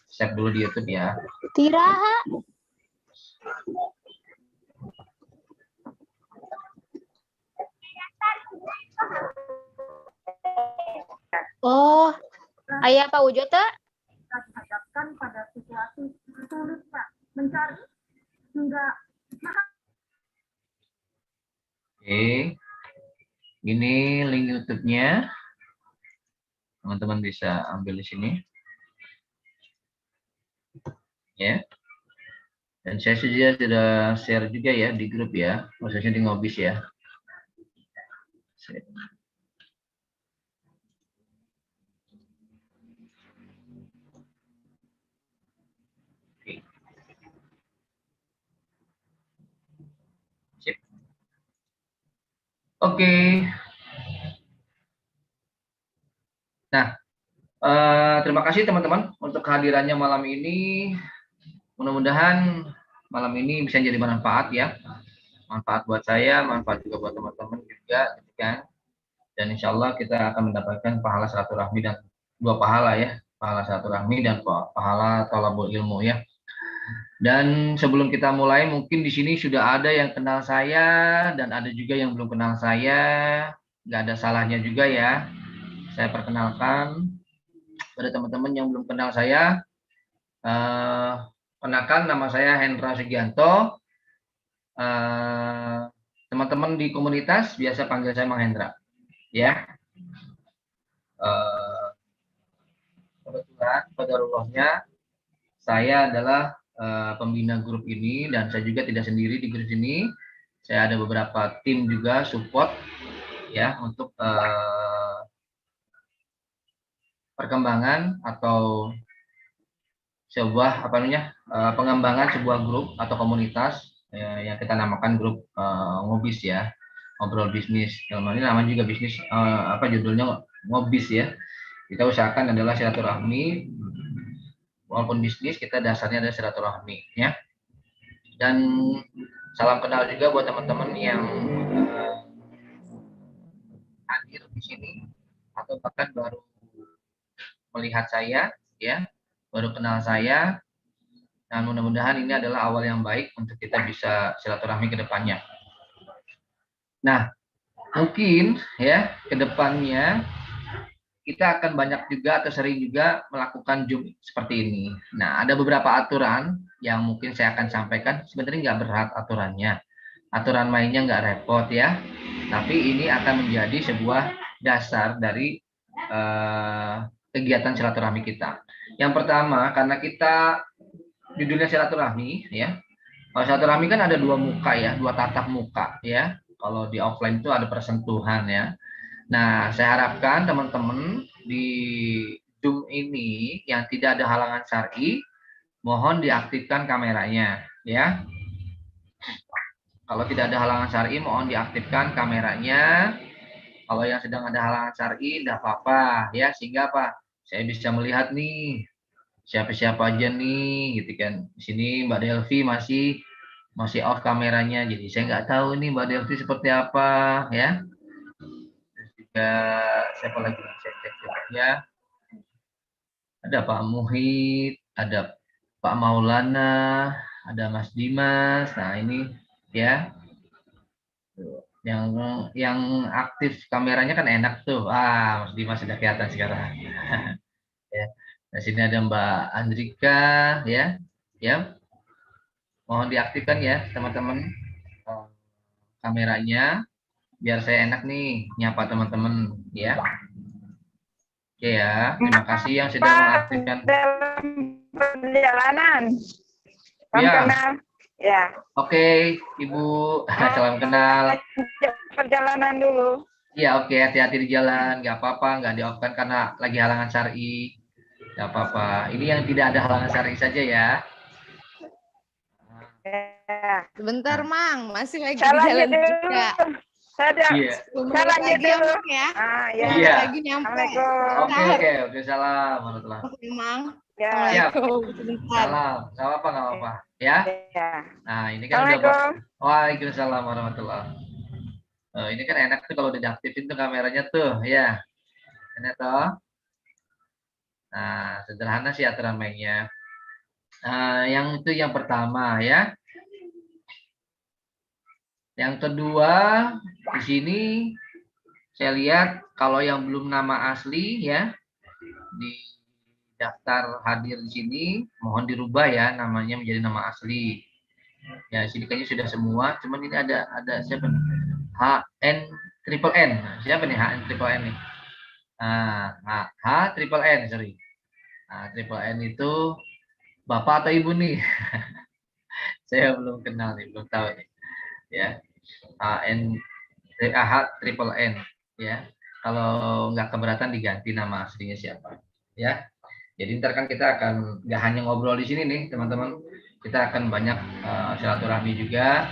Save dulu di YouTube ya. Tiraha. Oh, ayah Pak Ujo tak? Dihadapkan pada situasi sulit Pak, mencari hingga Oke, ini link YouTube-nya. Teman-teman bisa ambil di sini. Ya. Dan saya sudah share juga ya di grup ya, khususnya di Ngobis ya. Oke. Sip. Oke. Nah, terima kasih teman-teman untuk kehadirannya malam ini. Mudah-mudahan malam ini bisa jadi bermanfaat ya. Manfaat buat saya, manfaat juga buat teman-teman juga, gitu kan. Dan insya Allah kita akan mendapatkan pahala silaturahmi dan dua pahala ya, pahala silaturahmi dan pahala thalabul ilmu ya. Dan sebelum kita mulai, mungkin di sini sudah ada yang kenal saya dan ada juga yang belum kenal saya. Nggak ada salahnya juga ya. Saya perkenalkan pada teman-teman yang belum kenal saya. Kenalkan, nama saya Hendra Sugianto. Teman-teman di komunitas biasa panggil saya Mang Hendra. Ya. Kebetulan qadarullah saya adalah pembina grup ini dan saya juga tidak sendiri di grup ini. Saya ada beberapa tim juga support ya untuk perkembangan atau sebuah pengembangan sebuah grup atau komunitas yang kita namakan grup Ngobis ya, ngobrol bisnis. Dalam ini namanya juga bisnis, judulnya Ngobis ya. Kita usahakan adalah silaturahmi, walaupun bisnis kita dasarnya adalah silaturahmi ya. Dan salam kenal juga buat teman-teman yang hadir di sini atau bahkan baru melihat saya ya, baru kenal saya. Dan mudah-mudahan ini adalah awal yang baik untuk kita bisa silaturahmi ke depannya. Nah, mungkin ya ke depannya kita akan banyak juga atau sering juga melakukan Zoom seperti ini. Nah, ada beberapa aturan yang mungkin saya akan sampaikan. Sebenarnya nggak berat aturannya. Aturan mainnya nggak repot ya. Tapi ini akan menjadi sebuah dasar dari kegiatan silaturahmi kita. Yang pertama, karena kita judulnya silaturahmi ya. Kalau silaturahmi kan ada dua muka ya, dua tatap muka ya. Kalau di offline itu ada persentuhan ya. Nah, saya harapkan teman-teman di Zoom ini yang tidak ada halangan syar'i, mohon diaktifkan kameranya ya. Kalau tidak ada halangan syar'i, mohon diaktifkan kameranya. Kalau yang sedang ada halangan syar'i, tidak apa-apa ya, sehingga apa? Saya bisa melihat nih siapa-siapa aja nih, gitu kan. Di sini Mbak Delvi masih off kameranya, jadi saya nggak tahu nih Mbak Delvi seperti apa ya. Terus juga siapa lagi? Saya cek ya. Ada Pak Muhid, ada Pak Maulana, ada Mas Dimas. Nah ini ya, yang aktif kameranya kan enak tuh. Mas Dimas sudah kelihatan sekarang. Ya. Di sini ada Mbak Andrika ya. Ya, mohon diaktifkan ya teman-teman kameranya biar saya enak nih nyapa teman-teman ya. Oke ya, terima kasih yang sudah mengaktifkan. dalam perjalanan. Salam Ya. kenal. Ya. Oke, Ibu. Salam kenal. Perjalanan dulu. Iya, oke, hati-hati di jalan. Nggak apa-apa, nggak di-off-kan karena lagi halangan syar'i. Nggak apa-apa. Ini yang tidak ada halangan syar'i saja ya. Ya. Sebentar, Mang. Masih lagi Saya di jalan lanjut juga. Iya. 10 Saya menit lanjut lagi ya, dulu. Mang ya. Ya. Iya. Lagi nyampe. Assalamualaikum. Oke, salam warahmatullahi. Oke, Mang. Ya. Assalamualaikum. Sebentar. Salam, nggak apa-apa. Ya. Ya. Nah, ini kan udah Pak. Assalamualaikum. Waalaikumsalam warahmatullahi. Ini kan enak tuh kalau udah diaktifin tuh kameranya tuh, ya. Ini toh. Nah, sederhana sih aturan mainnya. Yang itu yang pertama ya. Yang kedua, di sini saya lihat kalau yang belum nama asli ya di daftar hadir di sini mohon dirubah ya namanya menjadi nama asli. Ya, sini kayaknya sudah semua, cuman ini ada siapa nih? HN triple N. Siapa nih HN triple N nih? H triple N, sorry. Triple N itu bapak atau ibu nih? Saya belum kenal nih, belum tahu nih. Ya, H triple N ya. Kalau nggak keberatan diganti nama aslinya siapa ya. Jadi ntar kan kita akan nggak hanya ngobrol di sini nih teman-teman, kita akan banyak silaturahmi juga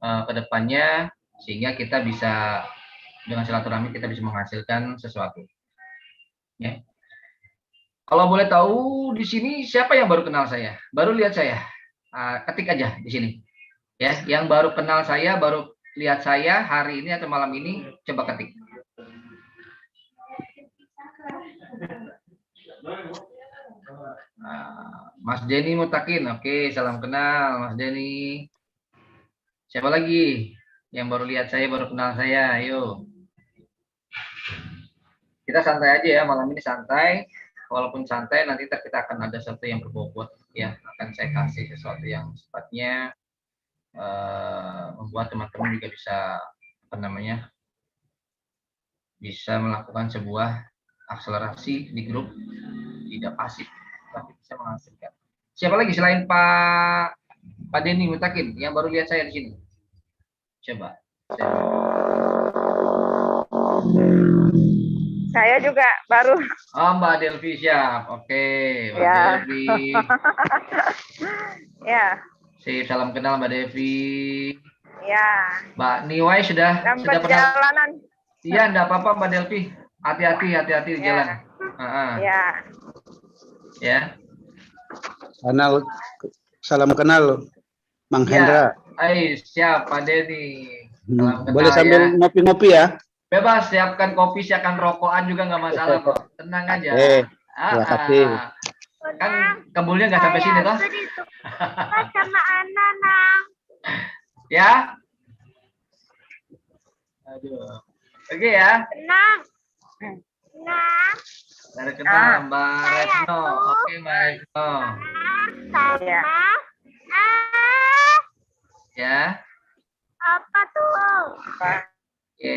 ke depannya sehingga kita bisa dengan silaturahmi kita bisa menghasilkan sesuatu. Ya. Kalau boleh tahu di sini siapa yang baru kenal saya, baru lihat saya, ketik aja di sini. Ya, yang baru kenal saya, baru lihat saya hari ini atau malam ini, coba ketik. Mas Denny Mutakin, oke, salam kenal Mas Denny. Siapa lagi yang baru lihat saya, baru kenal saya? Ayo. Kita santai aja ya, malam ini santai. Walaupun santai, nanti kita akan ada sesuatu yang berbobot ya. Akan saya kasih sesuatu yang sifatnya membuat teman-teman juga bisa bisa melakukan sebuah akselerasi di grup, tidak pasif tapi bisa menghasilkan. Siapa lagi selain Pak Denny Mutakin yang baru lihat saya di sini? Coba. Saya juga baru. Oh, Mbak Delvi siap. Oke, Mbak Ya. Delvi. Ya. Sip, salam kenal Mbak Devi. Ya. Mbak Niwai sudah Dan pernah? perjalanan. Iya, enggak apa-apa Mbak Delvi. Hati-hati di jalan. Ya. Ya. Kenal, salam kenal, Mang Hendra. Siap Pak Denny. Salam kenal. Boleh sambil ngopi-ngopi ya? Bebas, siapkan kopi, siapkan rokokan juga nggak masalah kok. Tenang aja. Terima kasih. Kan kebulnya nggak sampai sini toh? Sama anak. Ya. Aduh. Oke ya. Tenang. Dari kenal Mbak Retno. Oke Mbak Retno. Ya. Ya. Apa tuh? Oke.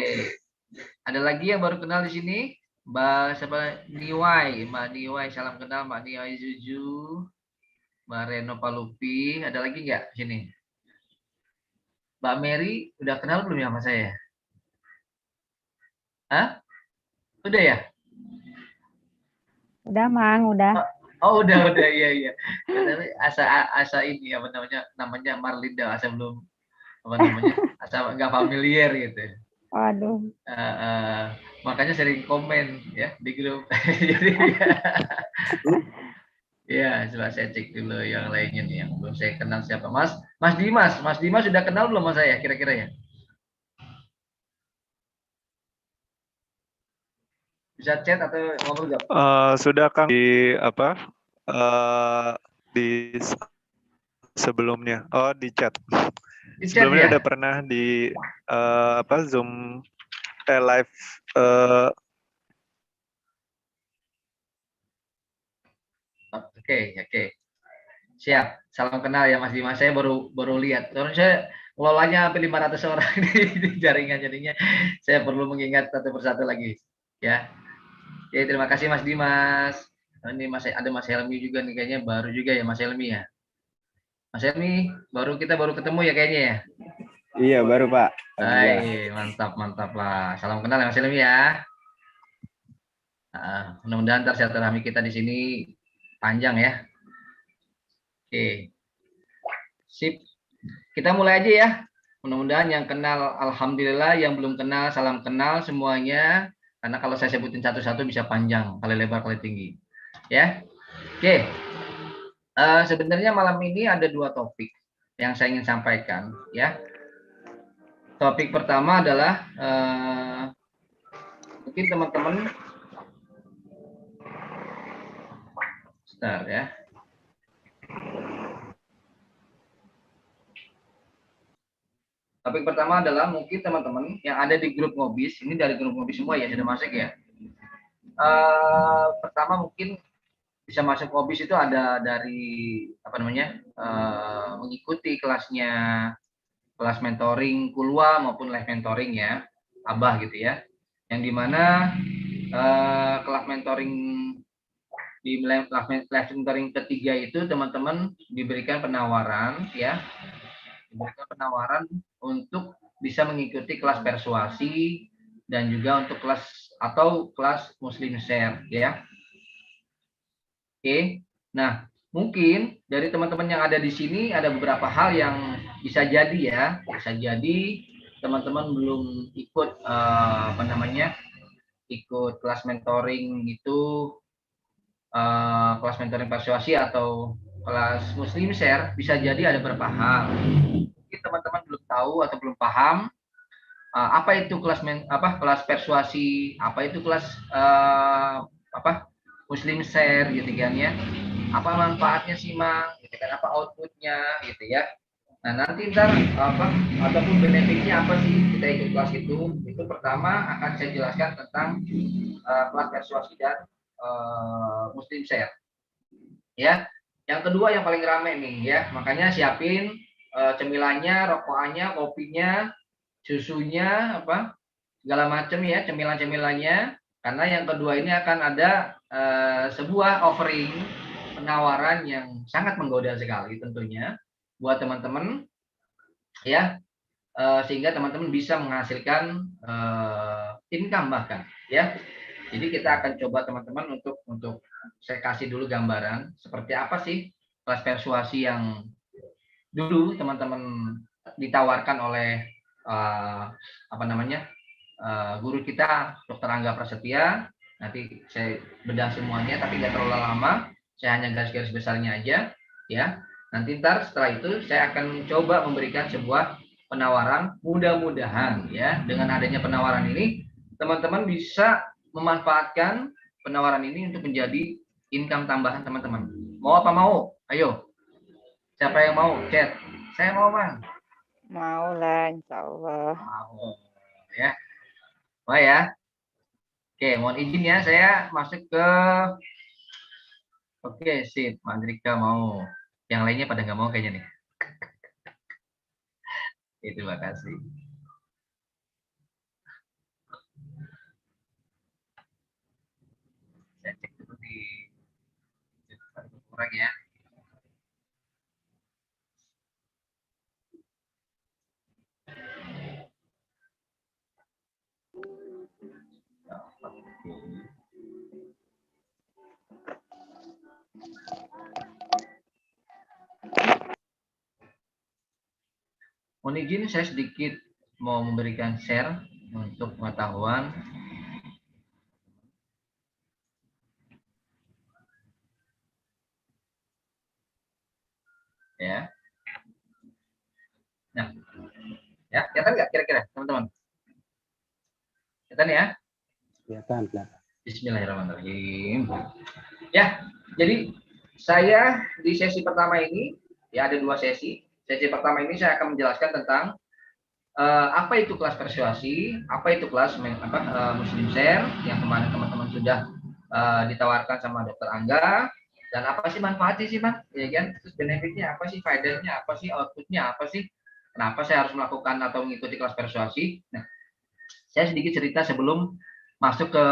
Ada lagi yang baru kenal di sini? Mbak siapa? Niwai. Mbak Niwai, salam kenal Mbak Niwai Zuju. Mbak Reno Palupi. Ada lagi nggak di sini? Mbak Mary, udah kenal belum ya sama saya? Hah? Udah ya? Udah, Mang, udah. Oh, udah, iya. Asa ini apa namanya Marlinda, asa belum asa nggak familiar gitu. Waduh. Makanya sering komen ya di grup. Jadi ya, coba saya cek dulu yang lainnya nih yang belum saya kenal siapa. Mas Dimas sudah kenal belum sama saya kira-kira ya? Bisa chat atau ngobrol nggak? Sudah Kang di di sebelumnya. Oh, di chat. Di chat Sebelumnya ya? udah pernah di Zoom live Oke. Siap. Salam kenal ya Mas Dimas. Saya baru lihat. Soalnya saya ngelolanya hampir 500 orang di jaringan, jadinya saya perlu mengingat satu persatu lagi. Ya. Oke, terima kasih Mas Dimas. Ini ada Mas Helmi juga nih, kayaknya baru juga ya Mas Helmi ya. Mas Helmi, kita baru ketemu ya kayaknya ya. Iya, baru Pak. Hai, mantap lah. Salam kenal ya Mas Helmi ya. Mudah-mudahan ntar silaturahmi kita di sini panjang ya. Oke. Sip. Kita mulai aja ya. Mudah-mudahan yang kenal alhamdulillah, yang belum kenal salam kenal semuanya. Karena kalau saya sebutin satu-satu bisa panjang, kali lebar kali tinggi. Ya. Oke. Sebenarnya malam ini ada 2 topik yang saya ingin sampaikan ya. Topik pertama adalah mungkin teman-teman Bentar ya. Topik pertama adalah mungkin teman-teman yang ada di grup Ngobis, ini dari grup Ngobis semua ya, sudah masuk ya. Pertama mungkin bisa masuk Ngobis itu ada dari apa namanya, mengikuti kelasnya, kelas mentoring Kulwa maupun live mentoring ya, Abah gitu ya. Yang dimana kelas mentoring di live mentoring ketiga itu teman-teman diberikan penawaran ya, diberikan penawaran untuk bisa mengikuti kelas persuasi dan juga untuk kelas atau kelas Muslim Share ya. Oke. Nah, mungkin dari teman-teman yang ada di sini ada beberapa hal yang bisa jadi ya, bisa jadi teman-teman belum ikut apa namanya, ikut kelas mentoring itu, kelas mentoring persuasi atau kelas Muslim Share, bisa jadi ada beberapa hal. Mungkin teman-teman belum tahu atau belum paham apa itu kelas kelas persuasi, apa itu kelas Muslim Share gitu kan ya. Apa manfaatnya sih Mang, gitu kan, apa outputnya gitu ya. Nah, nanti ntar ataupun benefitnya apa sih kita ikut kelas itu pertama akan saya jelaskan tentang kelas persuasi dan Muslim Share. Ya. Yang kedua yang paling rame nih ya, makanya siapin cemilannya, rokokannya, kopinya, susunya, segala macam ya, cemilan-cemilannya. Karena yang kedua ini akan ada sebuah offering, penawaran yang sangat menggoda sekali tentunya buat teman-teman ya, sehingga teman-teman bisa menghasilkan income bahkan ya. Jadi kita akan coba teman-teman untuk saya kasih dulu gambaran seperti apa sih kelas persuasi yang dulu teman-teman ditawarkan oleh guru kita Dr. Angga Prasetya. Nanti saya bedah semuanya tapi nggak terlalu lama, saya hanya garis-garis besarnya aja ya. Nanti ntar setelah itu saya akan coba memberikan sebuah penawaran, mudah-mudahan ya dengan adanya penawaran ini teman-teman bisa memanfaatkan penawaran ini untuk menjadi income tambahan teman-teman. Mau apa mau? Ayo, siapa yang mau? Chat. Saya mau Bang. Mau lah, insya Allah. Mau ya. Mau ya. Oke, mohon izin ya saya masuk ke. Oke, sip. Mandrika mau. Yang lainnya pada nggak mau kayaknya nih. Terima kasih. Saya cek dulu di kurang ya. Mohon izin saya sedikit mau memberikan share untuk pengetahuan. Ya. Nah, ya, kelihatan nggak kira-kira teman-teman? Kelihatan ya? Kelihatan. Bismillahirrahmanirrahim. Ya, jadi saya di sesi pertama ini, ya ada dua sesi. Sesi pertama ini saya akan menjelaskan tentang apa itu kelas persuasi, apa itu kelas Muslim Share yang kemarin teman-teman sudah ditawarkan sama Dr. Angga, dan apa sih manfaatnya sih Bang, ya kan? Terus benefitnya apa sih, faedahnya apa sih, outputnya apa sih, kenapa saya harus melakukan atau mengikuti kelas persuasi. Nah, saya sedikit cerita sebelum masuk ke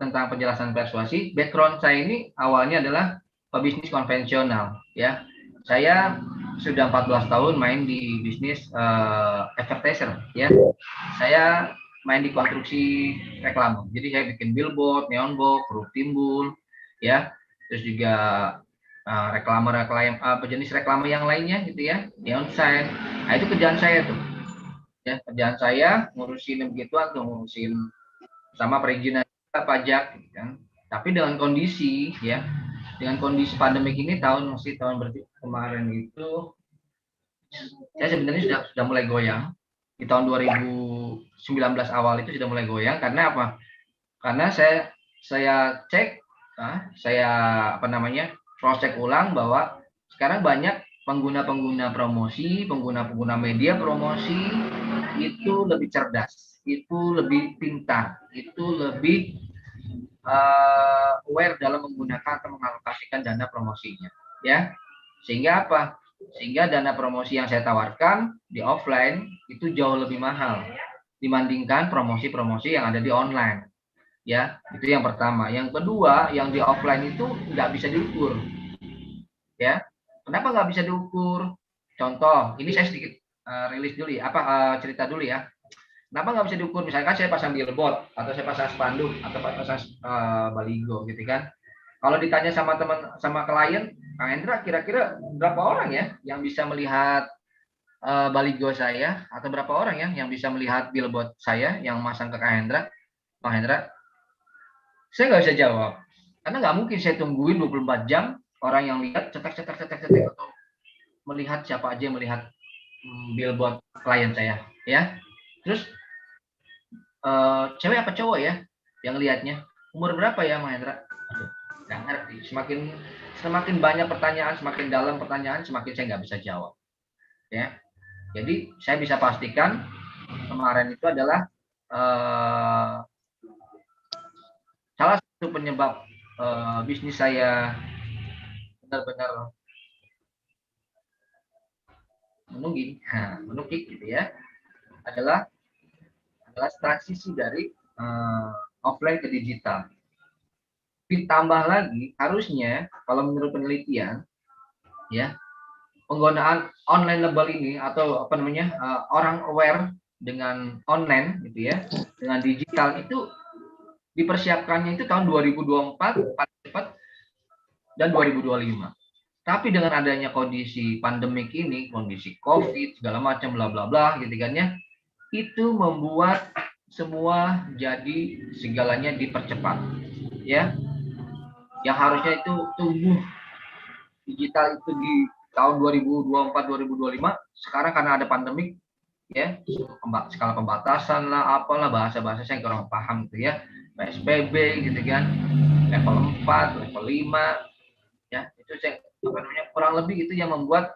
tentang penjelasan persuasi. Background saya ini awalnya adalah pebisnis konvensional ya. Saya sudah 14 tahun main di bisnis advertiser ya. Saya main di konstruksi reklame. Jadi saya bikin billboard, neon box, huruf timbul ya. Terus juga reklame jenis reklame yang lainnya gitu ya, neon sign. Nah, itu kerjaan saya tuh. Ya, kerjaan saya ngurusin begituan tuh, ngurusin sama perizinan pajak gitu kan. Tapi dengan kondisi ya, dengan kondisi pandemik ini tahun kemarin itu saya sebenarnya sudah mulai goyang. Di tahun 2019 awal itu sudah mulai goyang karena apa? Karena saya cek saya cross check ulang bahwa sekarang banyak pengguna-pengguna promosi, pengguna-pengguna media promosi itu lebih cerdas, itu lebih pintar, itu lebih aware dalam menggunakan atau mengalokasikan dana promosinya, ya. Sehingga apa? Sehingga dana promosi yang saya tawarkan di offline itu jauh lebih mahal dibandingkan promosi-promosi yang ada di online. Ya, itu yang pertama. Yang kedua, yang di offline itu nggak bisa diukur. Ya, kenapa nggak bisa diukur? Contoh, ini saya sedikit rilis dulu ya, cerita dulu ya. Kenapa nggak bisa diukur? Misalkan saya pasang billboard, atau saya pasang spanduk, atau pasang baligo, gitu kan. Kalau ditanya sama klien, Kang Hendra, kira-kira berapa orang ya yang bisa melihat baligo saya, atau berapa orang ya yang bisa melihat billboard saya yang masang ke Kang Hendra? Kang Hendra, saya nggak bisa jawab, karena nggak mungkin saya tungguin 24 jam orang yang lihat cetak atau melihat siapa aja yang melihat billboard klien saya, ya. Terus cewek apa cowok ya yang lihatnya, umur berapa ya, Mahendra? Aduh, nggak ngerti. Semakin banyak pertanyaan, semakin dalam pertanyaan, semakin saya nggak bisa jawab, ya. Jadi saya bisa pastikan kemarin itu adalah salah satu penyebab bisnis saya benar-benar menukik gitu ya, adalah transisi dari offline ke digital. Ditambah lagi, harusnya kalau menurut penelitian ya, penggunaan online label ini atau orang aware dengan online gitu ya, dengan digital itu dipersiapkannya itu tahun 2024 paling cepat dan 2025. Tapi dengan adanya kondisi pandemik ini, kondisi COVID segala macam bla bla bla gitu kan ya, itu membuat semua jadi segalanya dipercepat, ya. Yang harusnya itu tumbuh digital itu di tahun 2024-2025, sekarang karena ada pandemik, ya, skala pembatasan lah, apalah bahasa-bahasa saya kurang paham gitu ya, PSBB gitu kan, level 4, level 5, ya, itu saya kurang lebih itu yang membuat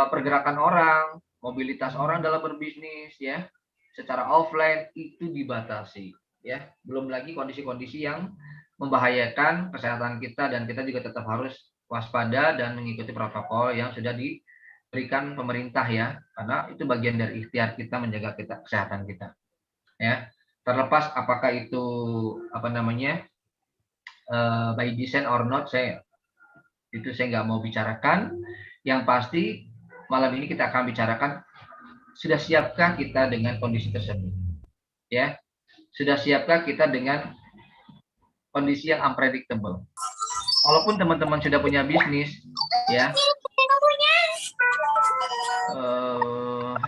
pergerakan orang, mobilitas orang dalam berbisnis ya secara offline itu dibatasi, ya. Belum lagi kondisi-kondisi yang membahayakan kesehatan kita, dan kita juga tetap harus waspada dan mengikuti protokol yang sudah diberikan pemerintah ya, karena itu bagian dari ikhtiar kita menjaga kesehatan kita, ya. Terlepas apakah itu by design or not, saya nggak mau bicarakan. Yang pasti malam ini kita akan bicarakan, sudah siapkah kita dengan kondisi tersebut, ya. Sudah siapkah kita dengan kondisi yang unpredictable? Walaupun teman-teman sudah punya bisnis, ya.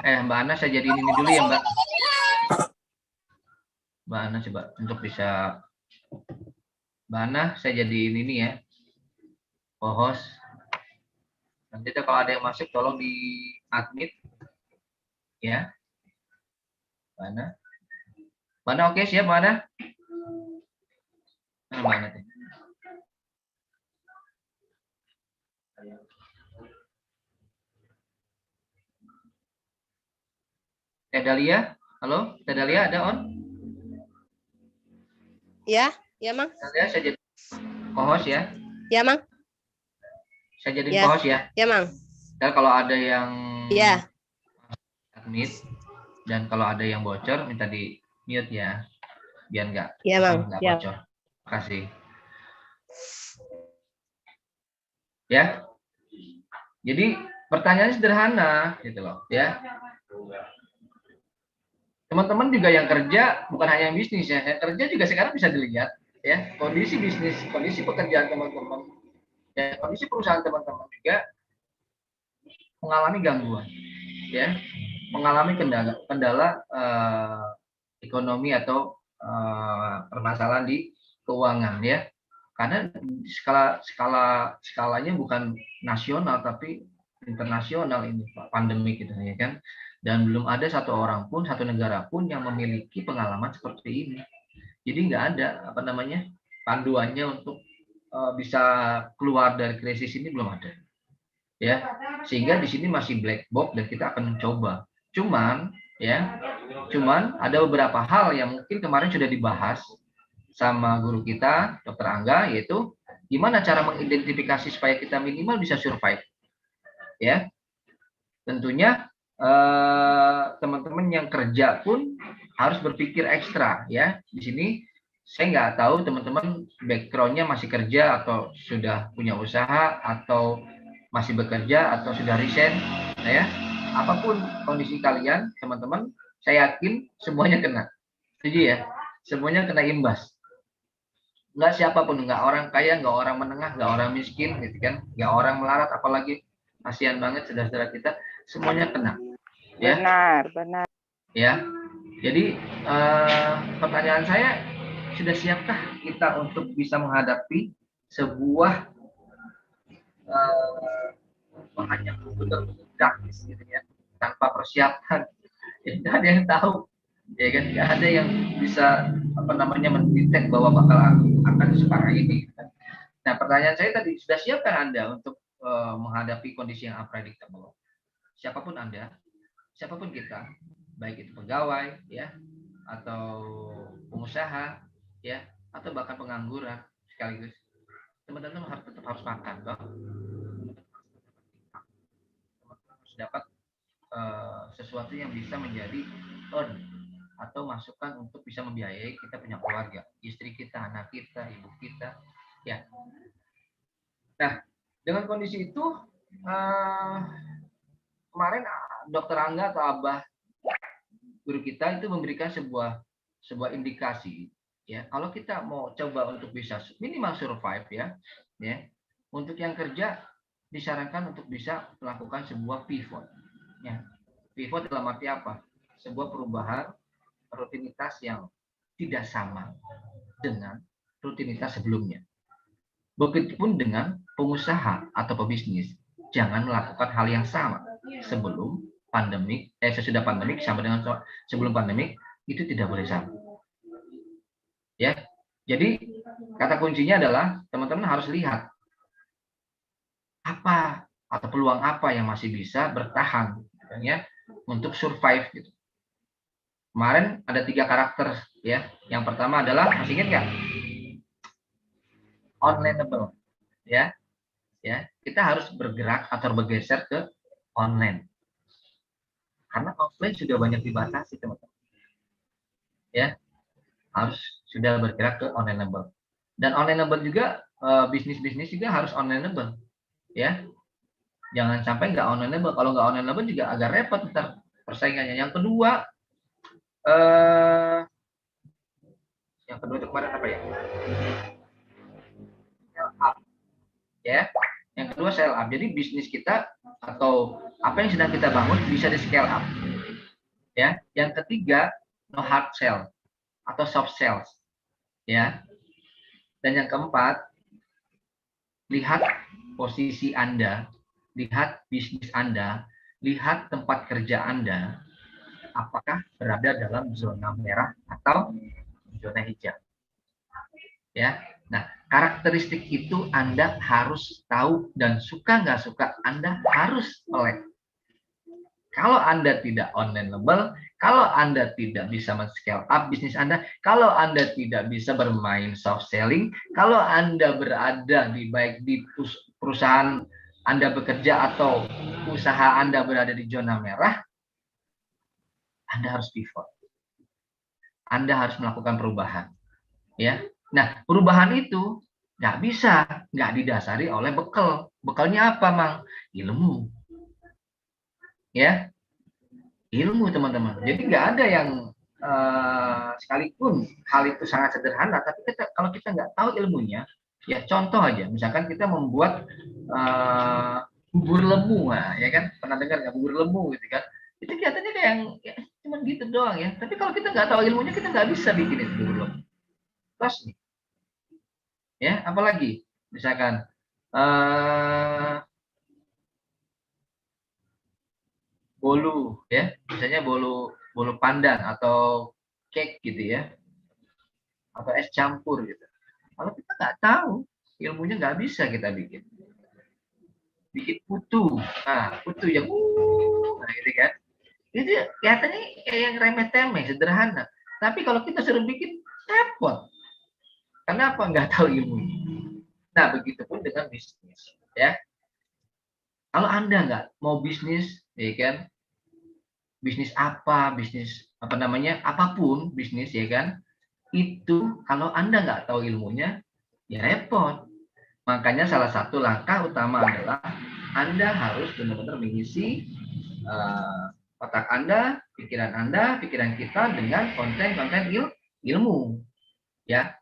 Mbak Ana, saya jadiin ini dulu ya, Mbak. Mbak Ana coba untuk bisa, Mbak Ana, saya jadiin ini ya, co-host. Nanti kalau ada yang masuk tolong di admit, ya. Mana? Oke, siap mana? Mana tuh? Teh Dalia, halo, Teh Dalia ada on? Ya, Mang. Teh Dalia, saya jadi co-host ya. Ya, Mang. Saya jadi co-host ya. Ya, Mang. Dan kalau ada yang admit, dan kalau ada yang bocor minta di mute ya, biar nggak bocor. Terima kasih. Ya. Jadi pertanyaannya sederhana gitu loh, ya. Teman-teman juga yang kerja, bukan hanya yang bisnis ya, yang kerja juga sekarang bisa dilihat ya, kondisi bisnis, kondisi pekerjaan teman-teman, ya, kondisi perusahaan teman-teman juga mengalami gangguan, ya, mengalami kendala ekonomi atau permasalahan di keuangan ya, karena skalanya bukan nasional tapi internasional ini pandemi gitu ya kan, dan belum ada satu orang pun, satu negara pun yang memiliki pengalaman seperti ini. Jadi nggak ada panduannya untuk bisa keluar dari krisis ini belum ada. Ya, sehingga di sini masih black box dan kita akan mencoba. Cuman ada beberapa hal yang mungkin kemarin sudah dibahas sama guru kita, Dr. Angga, yaitu gimana cara mengidentifikasi supaya kita minimal bisa survive. Ya, tentunya teman-teman yang kerja pun harus berpikir ekstra. Ya, di sini saya nggak tahu teman-teman background-nya masih kerja atau sudah punya usaha atau masih bekerja atau sudah resign, ya. Apapun kondisi kalian, teman-teman, saya yakin semuanya kena. Setuju ya? Semuanya kena imbas. Nggak siapapun, nggak orang kaya, nggak orang menengah, nggak orang miskin, gitu kan? Nggak orang melarat, apalagi kasihan banget saudara-saudara kita, semuanya kena. Ya? Benar. Ya. Jadi pertanyaan saya, sudah siapkah kita untuk bisa menghadapi sebuah hanya benar-benar gratis gitu ya, tanpa persiapan? Ya, nggak ada yang tahu, ya kan? Nggak ada yang bisa mendetek bahwa bakal akan separah ini. Nah, pertanyaan saya tadi, sudah siapkah Anda untuk menghadapi kondisi yang unpredictable? Siapapun Anda, siapapun kita, baik itu pegawai, ya, atau pengusaha, ya, atau bahkan pengangguran sekaligus, teman-teman tetap harus makan, toh. Harus dapat sesuatu yang bisa menjadi earn atau masukan untuk bisa membiayai kita punya keluarga, istri kita, anak kita, ibu kita, ya. Nah, dengan kondisi itu kemarin Dokter Angga atau Abah guru kita itu memberikan sebuah indikasi, ya. Kalau kita mau coba untuk bisa minimal survive, ya, untuk yang kerja disarankan untuk bisa melakukan sebuah pivot, ya. Pivot dalam arti apa? Sebuah perubahan rutinitas yang tidak sama dengan rutinitas sebelumnya. Begitupun dengan pengusaha atau pebisnis, jangan melakukan hal yang sama sebelum pandemik, sesudah pandemik sama dengan sebelum pandemik, itu tidak boleh sama. Ya, jadi kata kuncinya adalah teman-teman harus lihat apa atau peluang apa yang masih bisa bertahan, ya, untuk survive gitu. Kemarin ada 3 karakter, ya. Yang pertama adalah, masih ingat nggak? Onlineable, ya. Kita harus bergerak atau bergeser ke online. Karena offline sudah banyak dibatasi, teman-teman. Ya, harus sudah bergerak ke onlineable. Dan onlineable juga, bisnis-bisnis juga harus onlineable, ya. Jangan sampai nggak onlineable. Kalau nggak onlineable juga agak repot ntar persaingannya. Yang kedua itu kemarin apa ya? Scale up, ya. Yang kedua scale up. Jadi bisnis kita atau apa yang sedang kita bangun bisa di scale up, ya. Yang ketiga, no hard sell atau soft sales, ya. Dan yang keempat, lihat posisi Anda, lihat bisnis Anda, lihat tempat kerja Anda, apakah berada dalam zona merah atau zona hijau, ya. Nah, karakteristik itu Anda harus tahu, dan suka nggak suka Anda harus melek. Kalau Anda tidak onlineable, kalau Anda tidak bisa men-scale up bisnis Anda, kalau Anda tidak bisa bermain soft selling, kalau Anda berada baik di perusahaan Anda bekerja atau usaha Anda berada di zona merah, Anda harus pivot. Anda harus melakukan perubahan, ya. Nah, perubahan itu nggak didasari oleh bekal. Bekalnya apa, Mang? Ilmu, ya. Ilmu, teman-teman. Jadi nggak ada yang sekalipun hal itu sangat sederhana, tapi kalau kita nggak tahu ilmunya, ya contoh aja, misalkan kita membuat bubur lemu, ya kan? Pernah dengar nggak bubur lemu gitu kan? Itu kelihatannya kayak yang ya, cuma gitu doang, ya. Tapi kalau kita nggak tahu ilmunya, kita nggak bisa bikin itu bubur lemu. Terus nih, ya, apalagi misalkan bolu, ya, misalnya bolu pandan atau cake gitu, ya, atau es campur gitu. Kalau kita nggak tahu, ilmunya nggak bisa kita bikin. Bikin putu, nah putu yang nah gitu kan. Itu kelihatannya kayak yang remeh-temeh, sederhana. Tapi kalau kita suruh bikin, repot. Kenapa? Nggak tahu ilmunya. Nah, begitupun dengan bisnis, ya. Kalau Anda nggak mau bisnis, ya kan, bisnis apa namanya, apapun bisnis, ya kan, itu kalau Anda nggak tahu ilmunya, ya repot. Makanya salah satu langkah utama adalah Anda harus benar-benar mengisi otak Anda, pikiran kita dengan konten-konten ilmu, ya.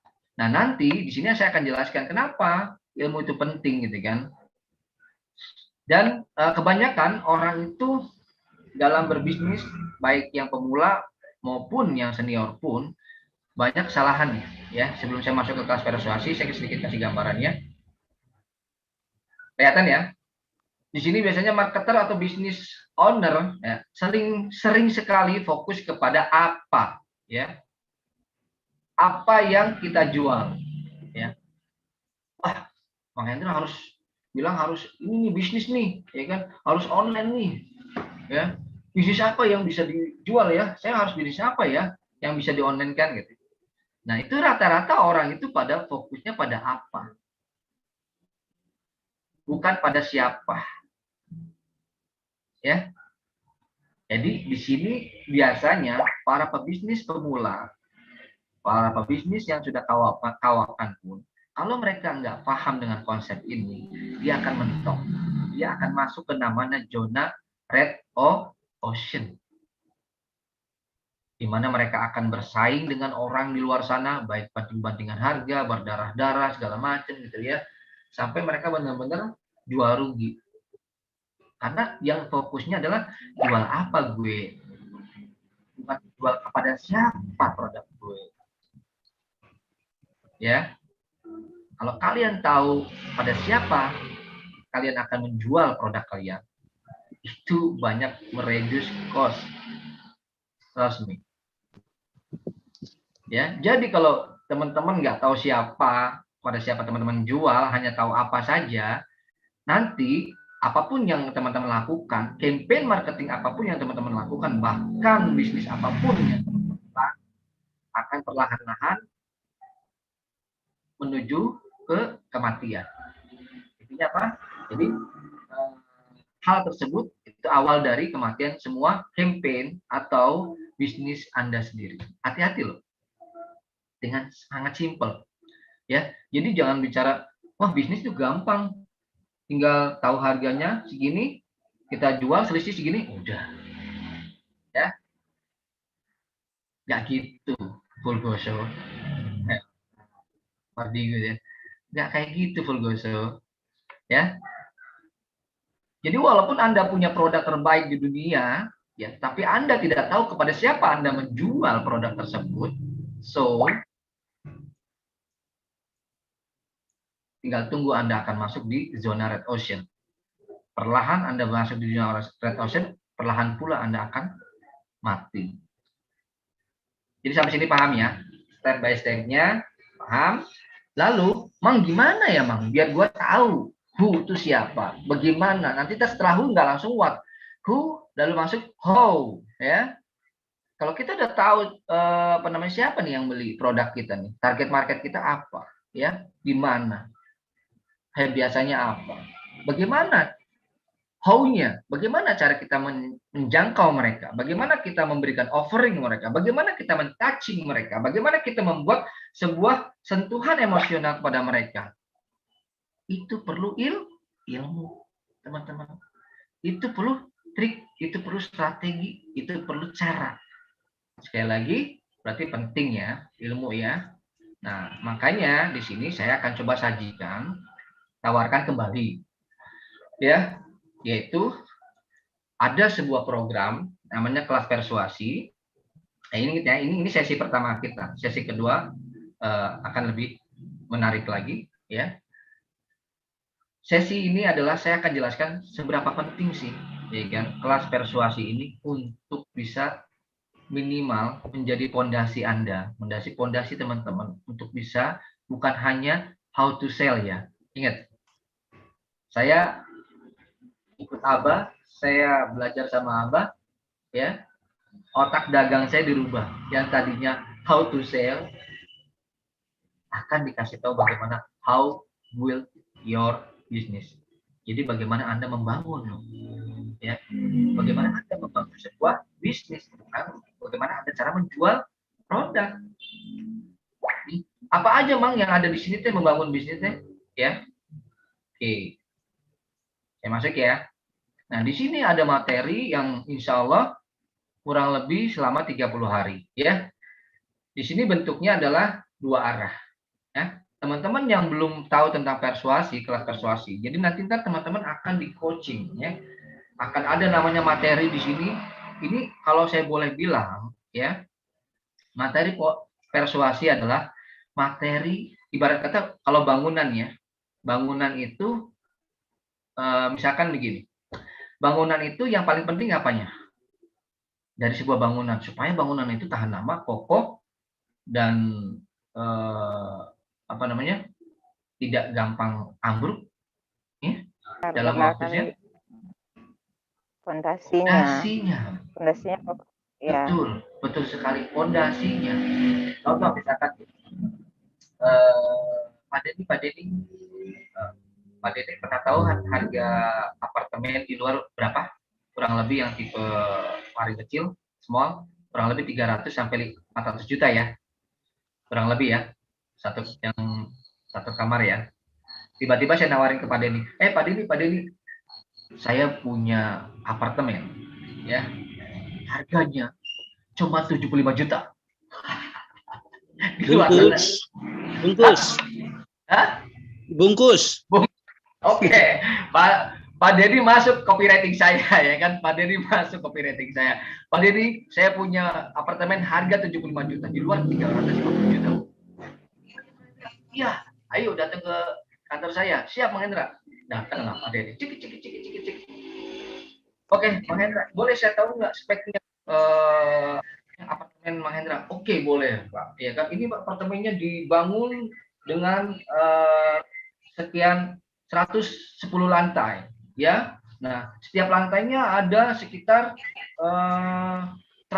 Nah, nanti di sini saya akan jelaskan kenapa ilmu itu penting, gitu kan. Dan kebanyakan orang itu dalam berbisnis, baik yang pemula maupun yang senior pun, banyak kesalahan ya. Sebelum saya masuk ke kelas persuasi, saya sedikit kasih gambarannya. Kelihatan ya? Di sini biasanya marketer atau bisnis owner ya, sering sekali fokus kepada apa, ya. Apa yang kita jual, ya. Wah, Bang Hendra harus bilang harus ini nih bisnis nih, ya kan? Harus online nih, ya. Bisnis apa yang bisa dijual ya? Saya harus bisnis apa ya yang bisa di online kan gitu. Nah, itu rata-rata orang itu pada fokusnya pada apa, bukan pada siapa, ya. Jadi di sini biasanya para pebisnis pemula, para pebisnis yang sudah kawakan pun, kalau mereka nggak paham dengan konsep ini, dia akan mentok, dia akan masuk ke namanya zona red ocean, di mana mereka akan bersaing dengan orang di luar sana, baik banting-bantingan harga, berdarah-darah, segala macam gitu ya, sampai mereka benar-benar jual rugi. Karena yang fokusnya adalah jual apa gue, bukan jual kepada siapa produk gue. Ya, kalau kalian tahu pada siapa kalian akan menjual produk kalian, itu banyak mereduce cost. Trust me. Ya, jadi kalau teman-teman nggak tahu pada siapa teman-teman jual, hanya tahu apa saja, nanti apapun yang teman-teman lakukan, campaign marketing apapun yang teman-teman lakukan, bahkan bisnis apapun yang teman-teman lakukan, akan perlahan-lahan menuju ke kematian. Intinya apa? Jadi hal tersebut itu awal dari kematian semua campaign atau bisnis Anda sendiri. Hati-hati loh. Dengan sangat simpel, ya. Jadi jangan bicara, wah bisnis itu gampang, tinggal tahu harganya segini, kita jual selisih segini, udah, ya. Nggak gitu, Fulgoso, ya. Nggak kayak gitu, Fulgoso, ya. Jadi walaupun Anda punya produk terbaik di dunia, ya, tapi Anda tidak tahu kepada siapa Anda menjual produk tersebut, so tinggal tunggu Anda akan masuk di zona red ocean. Perlahan Anda masuk di zona red ocean, perlahan pula Anda akan mati. Jadi sampai sini paham ya? Step by step-nya paham. Lalu, Mang gimana ya Mang? Biar gue tahu who itu siapa, bagaimana. Nanti setelah who nggak langsung what. Who, lalu masuk how, ya. Kalau kita udah tahu siapa nih yang beli produk kita nih, target market kita apa, ya, di mana. Biasanya apa? Bagaimana how-nya? Bagaimana cara kita menjangkau mereka? Bagaimana kita memberikan offering mereka? Bagaimana kita men-touching mereka? Bagaimana kita membuat sebuah sentuhan emosional kepada mereka? Itu perlu ilmu, teman-teman. Itu perlu trik, itu perlu strategi, itu perlu cara. Sekali lagi, berarti penting ya ilmu ya. Nah, makanya di sini saya akan coba sajikan, tawarkan kembali, ya, yaitu ada sebuah program namanya kelas persuasi. Nah, ini sesi pertama kita. Sesi kedua akan lebih menarik lagi, ya. Sesi ini adalah saya akan jelaskan seberapa penting sih, ya kan, kelas persuasi ini untuk bisa minimal menjadi pondasi Anda, pondasi teman-teman untuk bisa bukan hanya how to sell ya. Ingat, saya ikut Abah, saya belajar sama Abah, ya. Otak dagang saya dirubah. Yang tadinya how to sell akan dikasih tahu bagaimana how build your business. Jadi bagaimana Anda membangun, ya. Bagaimana Anda membangun sebuah bisnis, bagaimana Anda cara menjual produk. Apa aja Mang yang ada di sini teh membangun bisnisnya, ya. Oke. Saya masuk ya. Nah, di sini ada materi yang insya Allah kurang lebih selama 30 hari, ya. Di sini bentuknya adalah dua arah, ya. Teman-teman yang belum tahu tentang persuasi, kelas persuasi. Jadi nanti teman-teman akan di coaching, ya. Akan ada namanya materi di sini. Ini kalau saya boleh bilang, ya. Materi persuasi adalah materi ibarat kata kalau bangunan ya. Bangunan itu misalkan begini. Bangunan itu yang paling penting apanya? Dari sebuah bangunan supaya bangunan itu tahan lama, kokoh dan tidak gampang ambruk, ya. Dalam waktunya. Fondasinya, ya. Betul sekali fondasinya. Contoh misalkan Pak Denny pernah tahu harga apartemen di luar berapa? Kurang lebih yang tipe paling kecil, small, kurang lebih 300 sampai 400 juta ya. Kurang lebih ya. Satu kamar ya. Tiba-tiba saya nawarin ke Pak Denny. Pak Denny, saya punya apartemen ya. Harganya cuma 75 juta. Di luar sana. Bungkus. Hah? Bungkus. Oke, Pak Denny masuk copywriting saya ya kan. Pak Denny masuk copywriting saya. Pak Denny, saya punya apartemen harga 75 juta, di luar 350 juta. Iya, ayo datang ke kantor saya. Siap, Mang Hendra. Datang lah Pak Denny. Cik. Oke, Mang Hendra, boleh saya tahu nggak speknya apartemen Mang Hendra? Oke, boleh, Pak. Ya kan, ini apartemennya dibangun dengan sekian 110 lantai, ya. Nah, setiap lantainya ada sekitar 100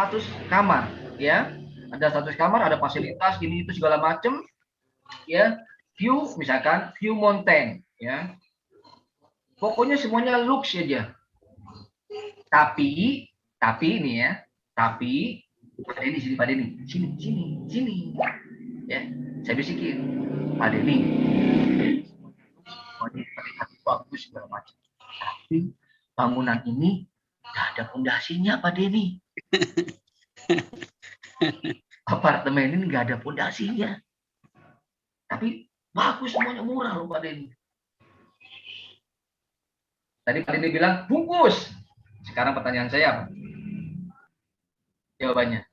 kamar, ya. Ada 100 kamar, ada fasilitas ini itu segala macam, ya. View misalkan view mountain, ya. Pokoknya semuanya lux aja. Tapi ini ya, Pak Denny sini. Ya, saya bisikin, Pak Denny. Terlihat bagus segala macam. Tapi bangunan ini nggak ada fondasinya, Pak Denny. Apartemen ini nggak ada fondasinya. Tapi bagus semuanya, murah loh Pak Denny. Tadi Pak Denny bilang bungkus. Sekarang pertanyaan saya apa? Jawabannya.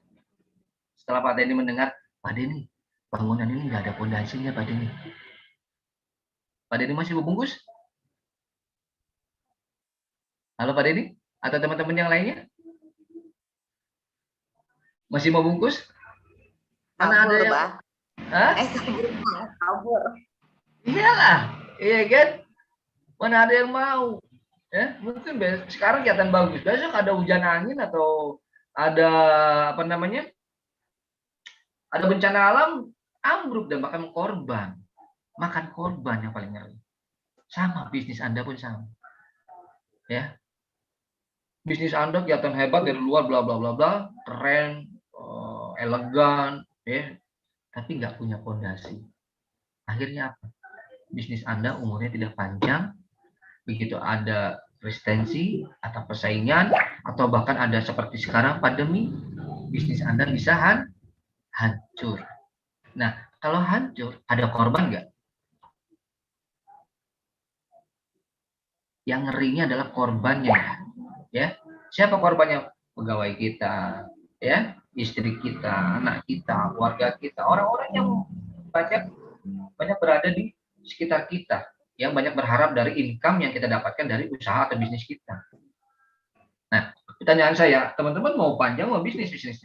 Setelah Pak Denny mendengar, Pak Denny, bangunan ini nggak ada fondasinya, Pak Denny. Pak Denny masih mau bungkus? Halo Pak Denny? Atau teman-teman yang lainnya? Masih mau bungkus? Mana ada yang... Hah? Kabur. Iyalah, iya kan? Mana ada yang mau? Ya, mungkin sekarang kelihatan bagus. Besok ada hujan angin atau ada ada bencana alam, ambruk dan bahkan korban. Makan korban yang paling ngeri. Sama bisnis Anda pun sama. Ya. Bisnis Anda kelihatan hebat dari luar, bla bla bla bla, keren, elegan, ya. Tapi nggak punya fondasi. Akhirnya apa? Bisnis Anda umurnya tidak panjang. Begitu ada resistensi atau persaingan atau bahkan ada seperti sekarang pandemi, bisnis Anda bisa hancur. Nah, kalau hancur, ada korban nggak? Yang ngerinya adalah korbannya, ya. Siapa korbannya? Pegawai kita, ya, istri kita, anak kita, keluarga kita, orang-orang yang banyak berada di sekitar kita, yang banyak berharap dari income yang kita dapatkan dari usaha atau bisnis kita. Nah, pertanyaan saya, teman-teman mau panjang mau bisnisnya?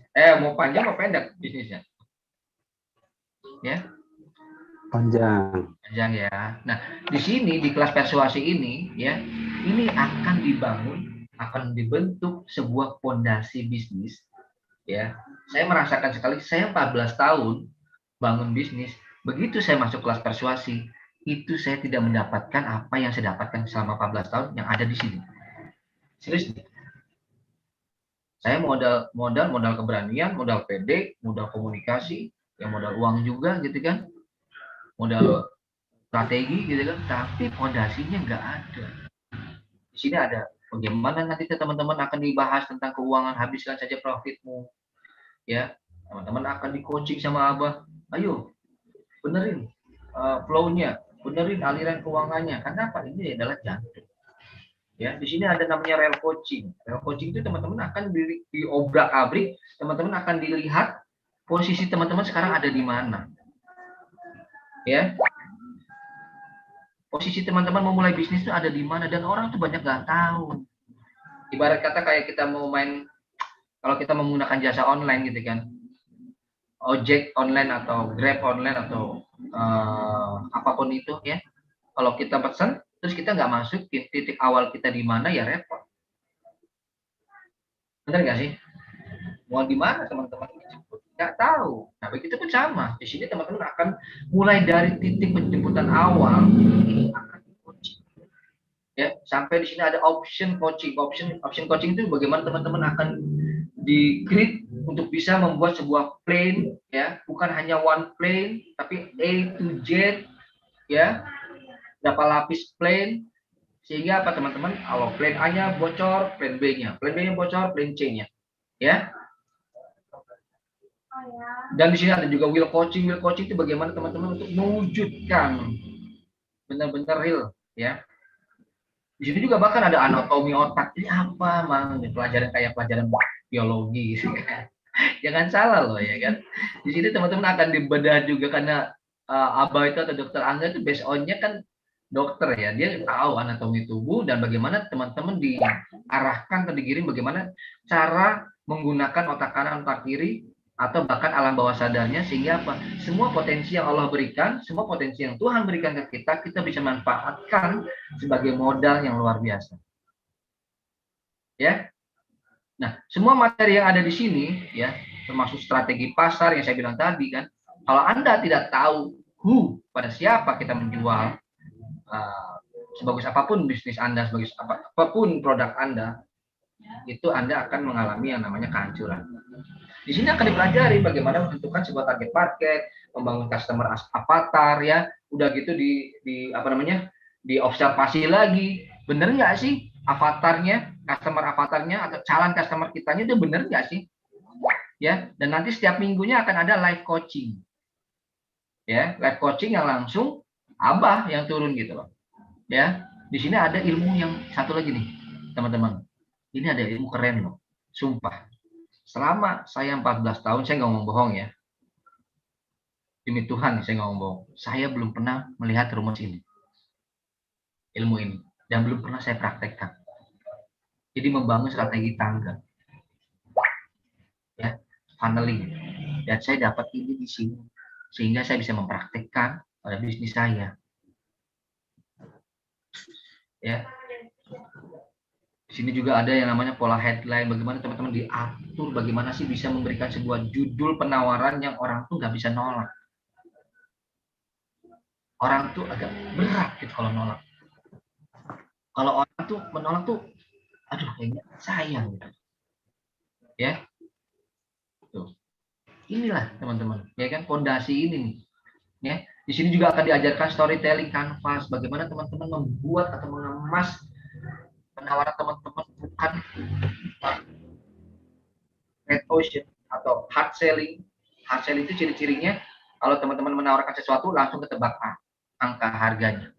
Mau panjang mau pendek bisnisnya? Ya. Panjang ya. Nah, di sini di kelas persuasi ini ya, ini akan dibentuk sebuah fondasi bisnis ya. Saya merasakan sekali, saya 14 tahun bangun bisnis. Begitu saya masuk kelas persuasi, itu saya tidak mendapatkan apa yang saya dapatkan selama 14 tahun yang ada di sini. Serius. Saya modal keberanian, modal PD, modal komunikasi, ya modal uang juga gitu kan. Modal strategi gitu kan, tapi fondasinya nggak ada. Di sini ada bagaimana nanti teman-teman akan dibahas tentang keuangan, habiskan saja profitmu. Ya, teman-teman akan di coaching sama Abah. Ayo, benerin flow-nya, benerin aliran keuangannya. Karena apa? Ini adalah jantung. Ya, di sini ada namanya real coaching. Real coaching itu teman-teman akan diobrak-abrik, teman-teman akan dilihat posisi teman-teman sekarang ada di mana. Ya, posisi teman-teman memulai bisnis itu ada di mana, dan orang tuh banyak nggak tahu. Ibarat kata kayak kita mau main, kalau kita menggunakan jasa online gitu kan, ojek online atau grab online atau apapun itu ya, kalau kita pesan terus kita nggak masukin titik awal kita di mana, ya repot. Benar nggak sih? Mau di mana teman-teman dijemput? Nggak tahu. Nah, begitu pun sama. Di sini teman-teman akan mulai dari titik penjemputan awal, ini akan coaching. Ya, sampai di sini ada option coaching. Option coaching itu bagaimana teman-teman akan di-grid untuk bisa membuat sebuah plane, ya, bukan hanya one plane, tapi A to Z, ya, berapa lapis plane, sehingga apa teman-teman? Kalau plane A-nya bocor, plane B-nya bocor, plane C-nya, ya. Dan di sini ada juga wheel coaching. Wheel coaching itu bagaimana teman-teman untuk mewujudkan benar-benar real, ya. Di sini juga bahkan ada anatomi otak. Ini apa, Mang? Pelajaran kayak pelajaran biologi, gitu kan. Jangan salah loh, ya kan. Di sini teman-teman akan dibedah juga karena Abah itu atau Dokter Angga itu based on-nya kan dokter ya. Dia tahu anatomi tubuh dan bagaimana teman-teman diarahkan atau digiring bagaimana cara menggunakan otak kanan, otak kiri, atau bahkan alam bawah sadarnya, sehingga apa? Semua potensi yang Allah berikan, semua potensi yang Tuhan berikan ke kita, kita bisa manfaatkan sebagai modal yang luar biasa. Ya. Nah, semua materi yang ada di sini, ya, termasuk strategi pasar yang saya bilang tadi kan, kalau Anda tidak tahu pada siapa kita menjual, sebagus apapun bisnis Anda, sebagus apapun produk Anda, itu Anda akan mengalami yang namanya kehancuran. Di sini akan dipelajari bagaimana menentukan sebuah target market, membangun customer avatar, ya, udah gitu diobservasi lagi, bener nggak sih avatarnya, customer avatarnya atau calon customer kitanya itu bener nggak sih, ya. Dan nanti setiap minggunya akan ada live coaching, ya, live coaching yang langsung Abah yang turun gitu loh, ya. Di sini ada ilmu yang satu lagi nih teman-teman, ini ada ilmu keren loh, sumpah. Selama saya 14 tahun, saya nggak ngomong bohong ya. Demi Tuhan, saya nggak ngomong bohong. Saya belum pernah melihat rumus ini. Ilmu ini. Dan belum pernah saya praktekkan. Jadi membangun strategi tangga. Ya, funneling. Dan saya dapat ini di sini. Sehingga saya bisa mempraktekkan pada bisnis saya. Ya. Di sini juga ada yang namanya pola headline, bagaimana teman-teman diatur, bagaimana sih bisa memberikan sebuah judul penawaran yang orang tuh nggak bisa nolak. Orang tuh agak berat gitu kalau nolak. Kalau orang tuh menolak tuh, aduh kayaknya sayang gitu. Ya, tuh. Inilah teman-teman, ya kan, fondasi ini nih. Ya, di sini juga akan diajarkan storytelling canvas, bagaimana teman-teman membuat atau mengemas penawaran teman-teman bukan red ocean atau hard selling. Hard selling itu ciri-cirinya kalau teman-teman menawarkan sesuatu langsung ketebak angka harganya.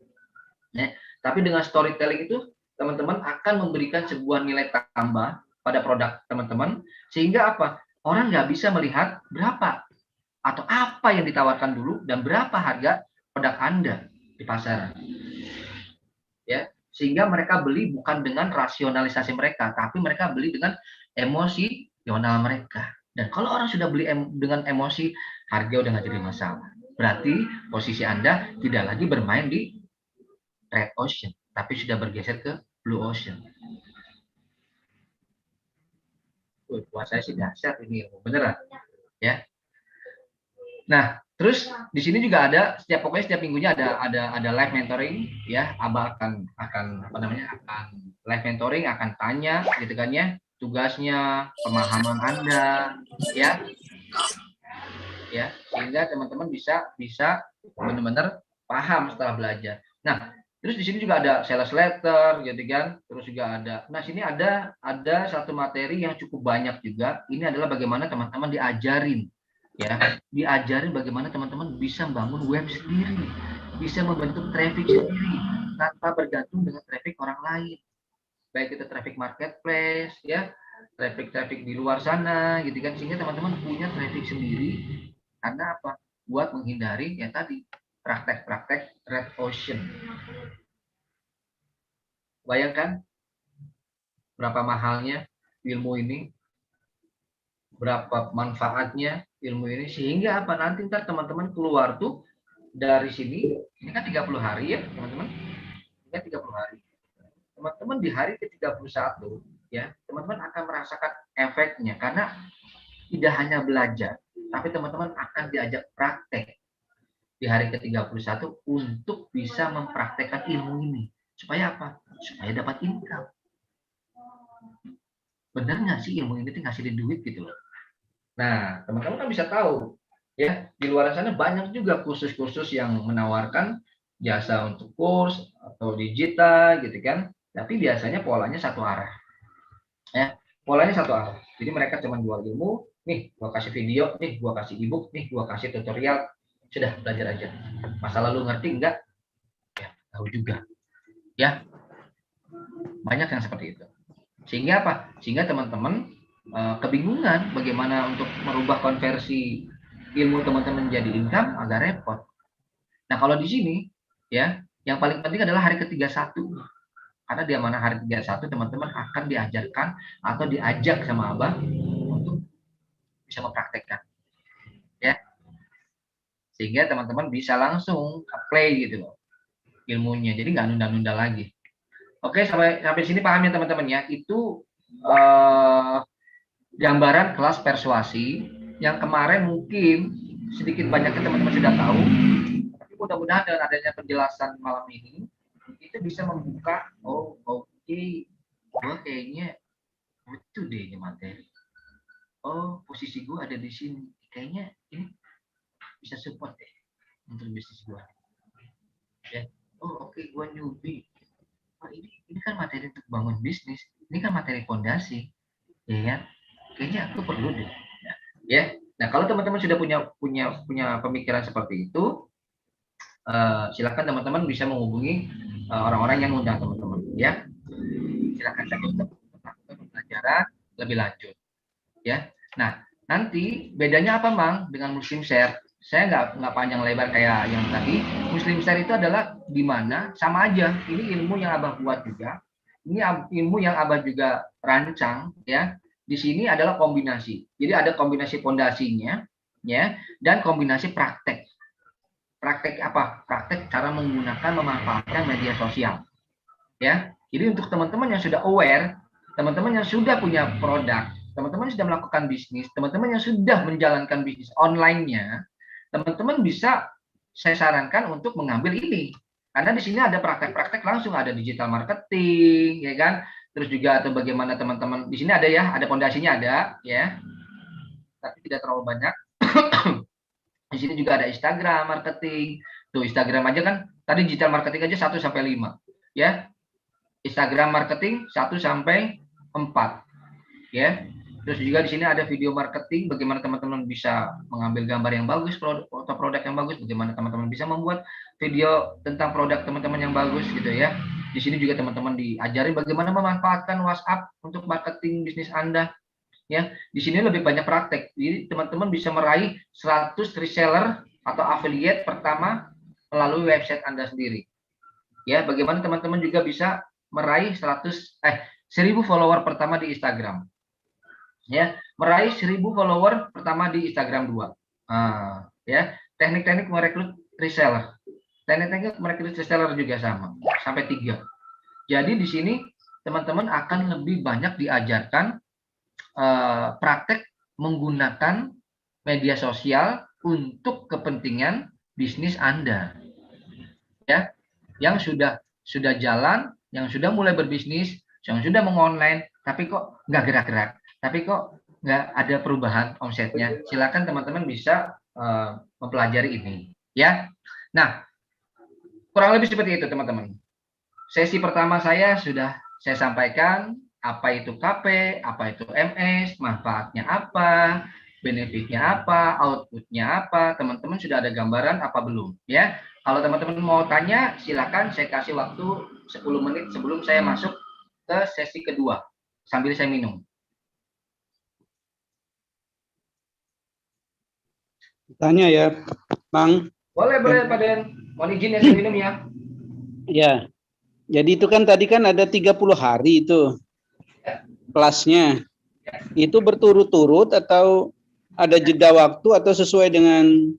Ya. Tapi dengan storytelling itu teman-teman akan memberikan sebuah nilai tambah pada produk teman-teman, sehingga apa? Orang nggak bisa melihat berapa atau apa yang ditawarkan dulu dan berapa harga produk Anda di pasaran. Ya. Sehingga mereka beli bukan dengan rasionalisasi mereka, tapi mereka beli dengan emosional mereka. Dan kalau orang sudah beli dengan emosi, harga udah nggak jadi masalah. Berarti posisi Anda tidak lagi bermain di red ocean, tapi sudah bergeser ke blue ocean. Puasa sih dahsyat ini, beneran. Ya. Nah, terus di sini juga ada pokoknya setiap minggunya ada live mentoring ya. Abah akan apa namanya? Akan live mentoring, akan tanya gitu kan ya, tugasnya, pemahaman Anda ya. Ya, sehingga teman-teman bisa benar-benar paham setelah belajar. Nah, terus di sini juga ada sales letter gitu kan. Terus juga ada. Nah, sini ada satu materi yang cukup banyak juga. Ini adalah bagaimana teman-teman diajarin ya, diajarin bagaimana teman-teman bisa membangun web sendiri, bisa membentuk traffic sendiri tanpa bergantung dengan traffic orang lain. Baik itu traffic marketplace ya, traffic di luar sana gitu kan, sehingga teman-teman punya traffic sendiri. Karena apa? Buat menghindari ya tadi praktek-praktek red ocean. Bayangkan berapa mahalnya ilmu ini, berapa manfaatnya ilmu ini, sehingga apa, nanti ntar teman-teman keluar tuh dari sini, ini kan 30 hari ya teman-teman, ini kan 30 hari. Teman-teman di hari ke-31 ya, teman-teman akan merasakan efeknya, karena tidak hanya belajar, tapi teman-teman akan diajak praktek di hari ke-31 untuk bisa mempraktekkan ilmu ini. Supaya apa? Supaya dapat income. Benar nggak sih ilmu ini tuh ngasilin duit gitu loh. Nah, teman-teman kan bisa tahu ya, di luar sana banyak juga kursus-kursus yang menawarkan jasa untuk kurs atau digital gitu kan, tapi biasanya polanya satu arah ya, polanya satu arah. Jadi mereka cuma jual ilmu, nih gua kasih video, nih gua kasih ebook, nih gua kasih tutorial, sudah belajar aja. Masa lalu ngerti enggak? Ya tahu juga ya, banyak yang seperti itu. Sehingga apa? Sehingga teman-teman kebingungan bagaimana untuk merubah konversi ilmu teman-teman jadi income, agak repot. Nah, kalau di sini ya, yang paling penting adalah hari ke-31. Karena di mana hari 31 teman-teman akan diajarkan atau diajak sama Abah untuk bisa mempraktekkan. Ya. Sehingga teman-teman bisa langsung apply gitu loh ilmunya. Jadi nggak nunda-nunda lagi. Oke, sampai sini paham ya teman-teman ya. Itu gambaran kelas persuasi yang kemarin mungkin sedikit banyaknya teman-teman sudah tahu, tapi mudah-mudahan dengan adanya penjelasan malam ini itu bisa membuka, oh oke, gue kayaknya butuh deh ini materi, oh posisi gue ada di sini, kayaknya ini bisa support deh untuk bisnis gue ya. Oh oke, gue newbie, oh, ini kan materi untuk bangun bisnis, ini kan materi fondasi ya kan? Kayaknya aku perlu deh ya. Nah, kalau teman-teman sudah punya pemikiran seperti itu, silakan teman-teman bisa menghubungi orang-orang yang undang teman-teman ya. Silakan saja untuk melakukan pembelajaran lebih lanjut ya. Nah, nanti bedanya apa Mang dengan Muslim Share? Saya nggak panjang lebar kayak yang tadi. Muslim Share itu adalah di mana sama aja. Ini ilmu yang Abah buat juga. Ini ilmu yang Abah juga rancang ya. Di sini adalah kombinasi. Jadi ada kombinasi fondasinya ya, dan kombinasi praktek. Praktek apa? Praktek cara menggunakan, memanfaatkan media sosial. Ya. Jadi untuk teman-teman yang sudah aware, teman-teman yang sudah punya produk, teman-teman sudah melakukan bisnis, teman-teman yang sudah menjalankan bisnis online-nya, teman-teman bisa saya sarankan untuk mengambil ini. Karena di sini ada praktek-praktek langsung, ada digital marketing, ya kan? Terus juga atau bagaimana teman-teman di sini ada ya, ada fondasinya ada ya, tapi tidak terlalu banyak. Di sini juga ada Instagram marketing, tuh Instagram aja kan, tadi digital marketing aja 1 sampai 5 ya, Instagram marketing 1 sampai 4 ya. Terus juga di sini ada video marketing, bagaimana teman-teman bisa mengambil gambar yang bagus, foto produk yang bagus, bagaimana teman-teman bisa membuat video tentang produk teman-teman yang bagus gitu ya. Di sini juga teman-teman diajari bagaimana memanfaatkan WhatsApp untuk marketing bisnis Anda. Ya, di sini lebih banyak praktek. Jadi teman-teman bisa meraih 100 reseller atau affiliate pertama melalui website Anda sendiri. Ya, bagaimana teman-teman juga bisa meraih 1000 follower pertama di Instagram. Ya, meraih 1000 follower pertama di Instagram 2. Ya. teknik-teknik merekrut reseller. Teknik-teknik merekrut reseller juga sama, sampai 3. Jadi di sini teman-teman akan lebih banyak diajarkan praktek menggunakan media sosial untuk kepentingan bisnis Anda. Ya, yang sudah jalan, yang sudah mulai berbisnis, yang sudah mengonline, tapi kok nggak gerak-gerak, tapi kok nggak ada perubahan omsetnya. Silakan teman-teman bisa mempelajari ini, ya. Nah, kurang lebih seperti itu teman-teman. Sesi pertama saya sudah saya sampaikan apa itu KP, apa itu MS, manfaatnya apa, benefitnya apa, outputnya apa. Teman-teman sudah ada gambaran apa belum? Ya. Kalau teman-teman mau tanya, silakan saya kasih waktu 10 menit sebelum saya masuk ke sesi kedua, sambil saya minum. Tanya ya, Bang. Boleh, Pak Den. Mohon izin ya, saya minum ya. Ya, jadi itu kan tadi kan ada 30 hari itu kelasnya. Itu berturut-turut atau ada jeda waktu atau sesuai dengan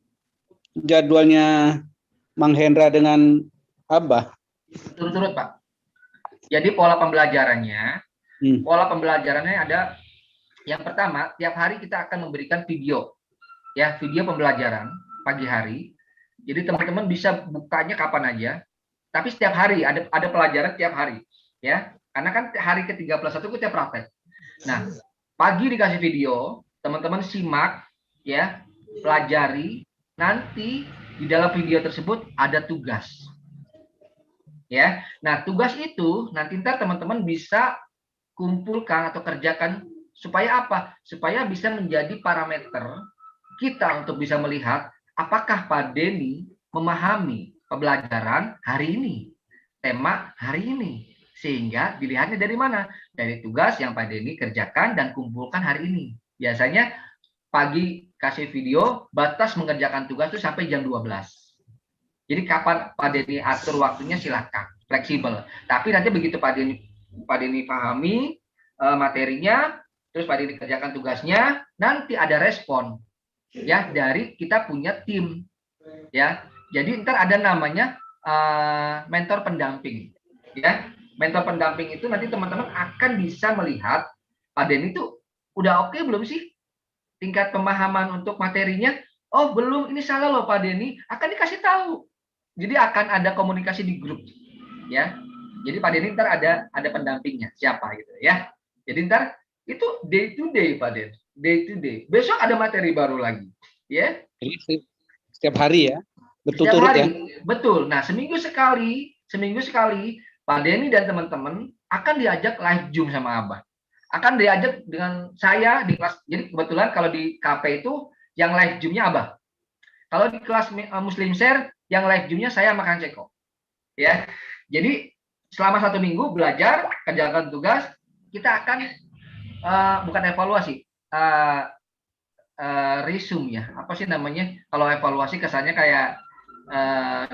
jadwalnya Mang Hendra dengan Abah? Turut-turut, Pak. Jadi pola pembelajarannya ada yang pertama, tiap hari kita akan memberikan video. Ya, video pembelajaran pagi hari. Jadi teman-teman bisa bukanya kapan aja. Tapi setiap hari ada pelajaran tiap hari, ya. Karena kan hari ke-31 kita praktek. Nah, pagi dikasih video, teman-teman simak, ya, pelajari. Nanti di dalam video tersebut ada tugas, ya. Nah, tugas itu nanti teman-teman bisa kumpulkan atau kerjakan supaya apa? Supaya bisa menjadi parameter kita untuk bisa melihat apakah Pak Denny memahami pembelajaran hari ini, tema hari ini, sehingga dilihatnya dari mana? Dari tugas yang Pak Denny kerjakan dan kumpulkan hari ini. Biasanya pagi kasih video, batas mengerjakan tugas itu sampai jam 12. Jadi kapan Pak Denny atur waktunya silahkan, fleksibel. Tapi nanti begitu Pak Denny pahami materinya, terus Pak Denny kerjakan tugasnya, nanti ada respon, ya, dari kita punya tim, ya. Jadi ntar ada namanya mentor pendamping, ya. Mentor pendamping itu nanti teman-teman akan bisa melihat Pak Denny itu udah oke belum sih tingkat pemahaman untuk materinya. Oh belum, ini salah loh Pak Denny, akan dikasih tahu. Jadi akan ada komunikasi di grup, ya. Jadi Pak Denny ntar ada pendampingnya siapa gitu, ya. Jadi ntar itu day to day Pak Denny, day to day. Besok ada materi baru lagi, ya. Setiap hari ya, berturut-turut ya. Betul. Nah, seminggu sekali Pak Denny dan teman-teman akan diajak live Zoom sama Abah. Akan diajak dengan saya di kelas. Jadi kebetulan kalau di KP itu yang live Zoom-nya Abah. Kalau di kelas Muslim Share yang live Zoom-nya saya sama Kang Ceko. Ya. Jadi selama 1 minggu belajar, kerjakan tugas, kita akan bukan evaluasi, resume ya. Apa sih namanya? Kalau evaluasi kesannya kayak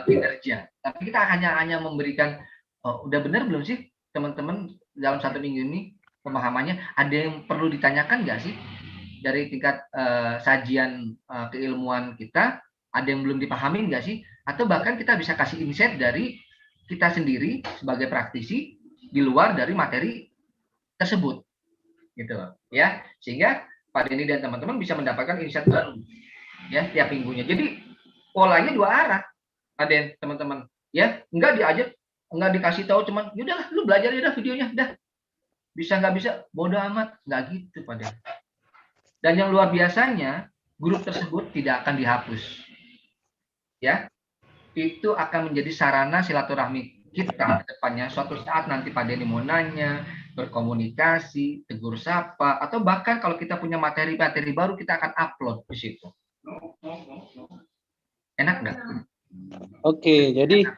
kinerja. Tapi kita hanya memberikan udah benar belum sih teman-teman dalam 1 minggu ini pemahamannya, ada yang perlu ditanyakan nggak sih dari tingkat sajian keilmuan kita, ada yang belum dipahami nggak sih, atau bahkan kita bisa kasih insight dari kita sendiri sebagai praktisi di luar dari materi tersebut, gitu loh, ya, sehingga Pak Denny dan teman-teman bisa mendapatkan insight baru, ya, tiap minggunya. Jadi polanya 2 arah, ada teman-teman, ya, nggak dikasih tahu cuman, yaudah lu belajar ya videonya, dah. Bisa nggak bisa, bodoh amat, nggak gitu Pak Denny. Dan yang luar biasanya, grup tersebut tidak akan dihapus, ya. Itu akan menjadi sarana silaturahmi kita ke depannya. Suatu saat nanti Pak Denny mau nanya, berkomunikasi, tegur sapa, atau bahkan kalau kita punya materi-materi baru kita akan upload di situ. Enak nggak? Oke, jadi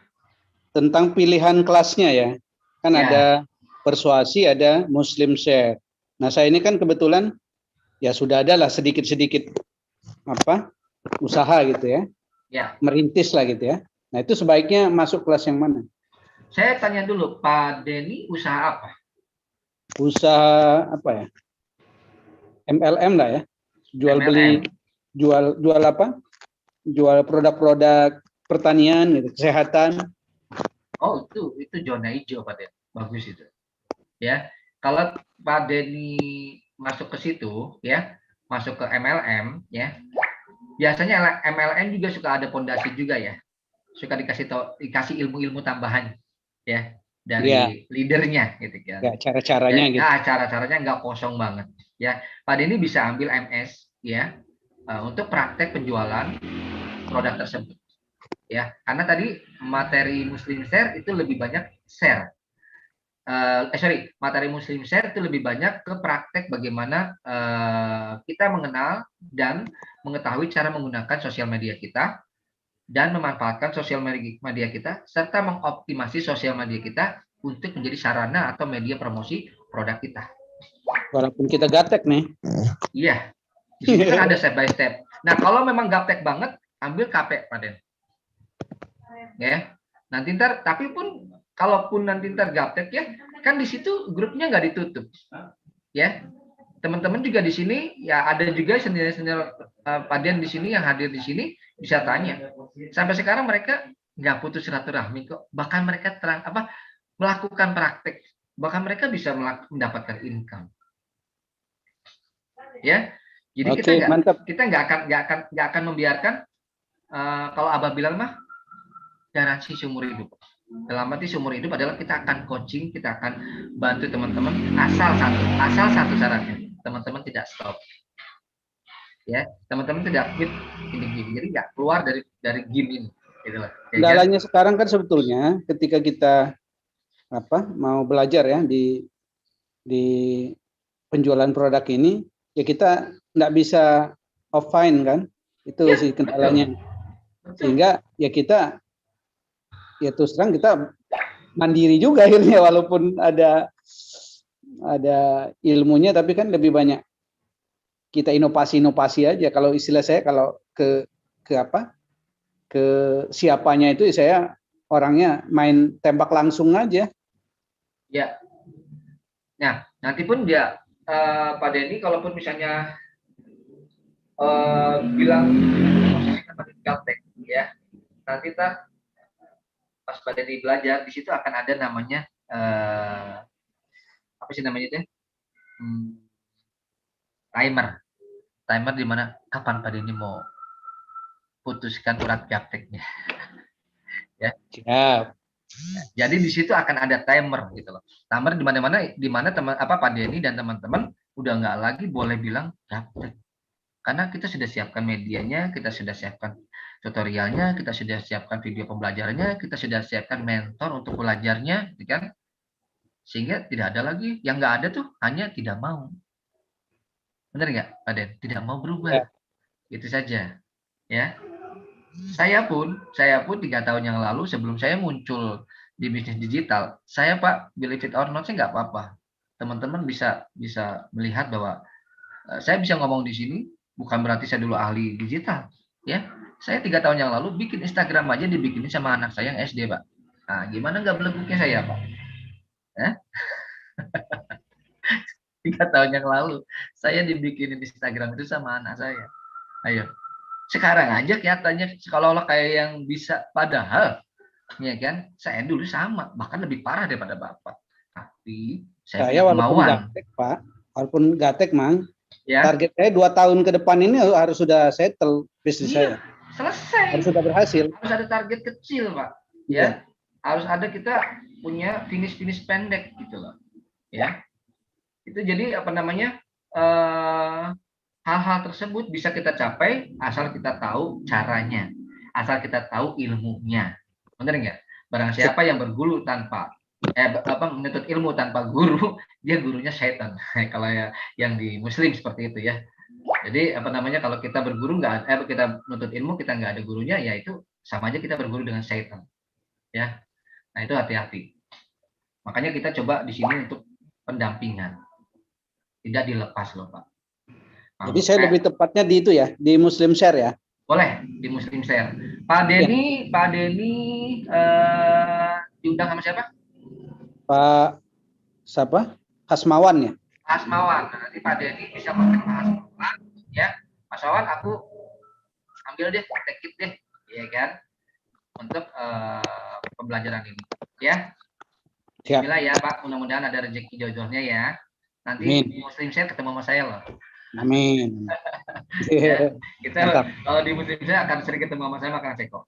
tentang pilihan kelasnya ya, kan Ya. ada persuasi, ada Muslim Share. Nah saya ini kan kebetulan ya sudah ada lah sedikit-sedikit usaha gitu ya, merintis lah gitu ya. Nah itu sebaiknya masuk kelas yang mana? Saya tanya dulu, Pak Denny usaha apa? Usaha apa ya? MLM lah ya, jual MLM. beli, jual apa? jual produk-produk pertanian, gitu, kesehatan. Oh, itu zona hijau Pak Den. Bagus itu. Ya. Kalau Pak Denny masuk ke situ ya, masuk ke MLM ya. Biasanya MLM juga suka ada pondasi juga ya. Suka dikasih ilmu-ilmu tambahan ya dari leadernya gitu kan. Ya, cara-caranya gitu. Cara-caranya nggak kosong banget ya. Pak Denny bisa ambil MS ya untuk praktek penjualan produk tersebut ya. Karena tadi materi Muslim Share itu lebih banyak share. Materi Muslim Share itu lebih banyak ke praktek bagaimana kita mengenal dan mengetahui cara menggunakan sosial media kita dan memanfaatkan sosial media kita serta mengoptimasi sosial media kita untuk menjadi sarana atau media promosi produk kita. Walaupun kita gaptek nih. Iya. Di sini kan ada step by step. Nah, kalau memang gaptek banget, ambil KP, Pak Den. Ya. Nanti tapi pun kalaupun nanti gaptek ya, kan di situ grupnya nggak ditutup. Ya. Teman-teman juga di sini ya ada juga senior-senior Pak Den di sini yang hadir di sini bisa tanya. Sampai sekarang mereka nggak putus silaturahmi kok. Bahkan mereka melakukan praktek. Bahkan mereka bisa mendapatkan income. Ya. Jadi kita nggak akan membiarkan kalau Abah bilang mah garansi seumur hidup. Dalam arti seumur hidup adalah kita akan coaching, kita akan bantu teman-teman asal satu syaratnya. Teman-teman tidak stop. Ya, teman-teman tidak quit gini. Jadi nggak keluar dari game ini. Itulah. Kendalanya sekarang kan sebetulnya ketika kita mau belajar ya di penjualan produk ini, ya kita nggak bisa offline kan, itu sih kendalanya. Betul. Sehingga ya kita ya terus terang kita mandiri juga akhirnya walaupun ada ilmunya, tapi kan lebih banyak kita inovasi aja. Kalau istilah saya kalau ke siapanya itu saya orangnya main tembak langsung aja. Ya. Nah, nanti pun dia Pak Denny kalaupun misalnya bilang gaptek ya. Nanti pas Pak Denny belajar di situ akan ada namanya apa sih namanya itu? Timer di mana kapan Pak Denny mau putuskan urat gapteknya. Ya. Siap. Jadi di situ akan ada timer gitu loh. Timer di mana Pak Denny dan teman-teman udah nggak lagi boleh bilang gaptek. Karena kita sudah siapkan medianya, kita sudah siapkan tutorialnya, kita sudah siapkan video pembelajarannya, kita sudah siapkan mentor untuk belajarnya, gitu kan? Sehingga tidak ada lagi, yang nggak ada tuh hanya tidak mau. Benar nggak, Pak Den? Tidak mau berubah. Itu saja. Ya. Saya pun 3 tahun yang lalu sebelum saya muncul di bisnis digital, saya Pak, believe it or not, saya nggak apa-apa. Teman-teman bisa melihat bahwa saya bisa ngomong di sini, bukan berarti saya dulu ahli digital. Ya, saya 3 tahun yang lalu bikin Instagram aja dibikinin sama anak saya yang SD, Pak. Nah, gimana nggak beleguknya saya, Pak? 3 tahun yang lalu saya dibikinin Instagram itu sama anak saya. Ayo, sekarang aja kelihatannya seolah-olah kayak yang bisa, padahal ya kan saya dulu sama, bahkan lebih parah daripada Bapak. Tapi saya walaupun gaptek, Pak, walaupun gaptek, Mang, ya. Target saya 2 tahun ke depan ini harus sudah settle bisnis saya. Selesai. Harus sudah berhasil. Harus ada target kecil, Pak. Ya. Harus ada kita punya finish pendek gitu loh. Ya. Itu jadi hal-hal tersebut bisa kita capai asal kita tahu caranya, asal kita tahu ilmunya. Benar nggak? Barang siapa yang berguru tanpa menuntut ilmu tanpa guru, dia gurunya setan. Kalau yang di Muslim seperti itu ya. Jadi kalau kita berguru kita menuntut ilmu kita nggak ada gurunya, ya itu sama aja kita berguru dengan setan. Ya. Nah, itu hati-hati. Makanya kita coba di sini untuk pendampingan. Tidak dilepas loh, Pak. Jadi saya lebih tepatnya di itu ya, di Muslim Share ya. Boleh di Muslim Share. Pak Denny diundang sama siapa? Pak Hasmawan ya. Hasmawan. Nanti Pak Denny bisa kontak Pak Hasmawan ya. Mas Hasmawan, aku ambil deh, take it deh, ya kan, untuk pembelajaran ini, ya. Bismillah ya Pak, mudah-mudahan ada rezeki jodohnya ya. Nanti Muslim Share ketemu sama saya loh. Amin. Ya, kita kalau di Muslim Share akan sering ketemu sama saya makan ceko.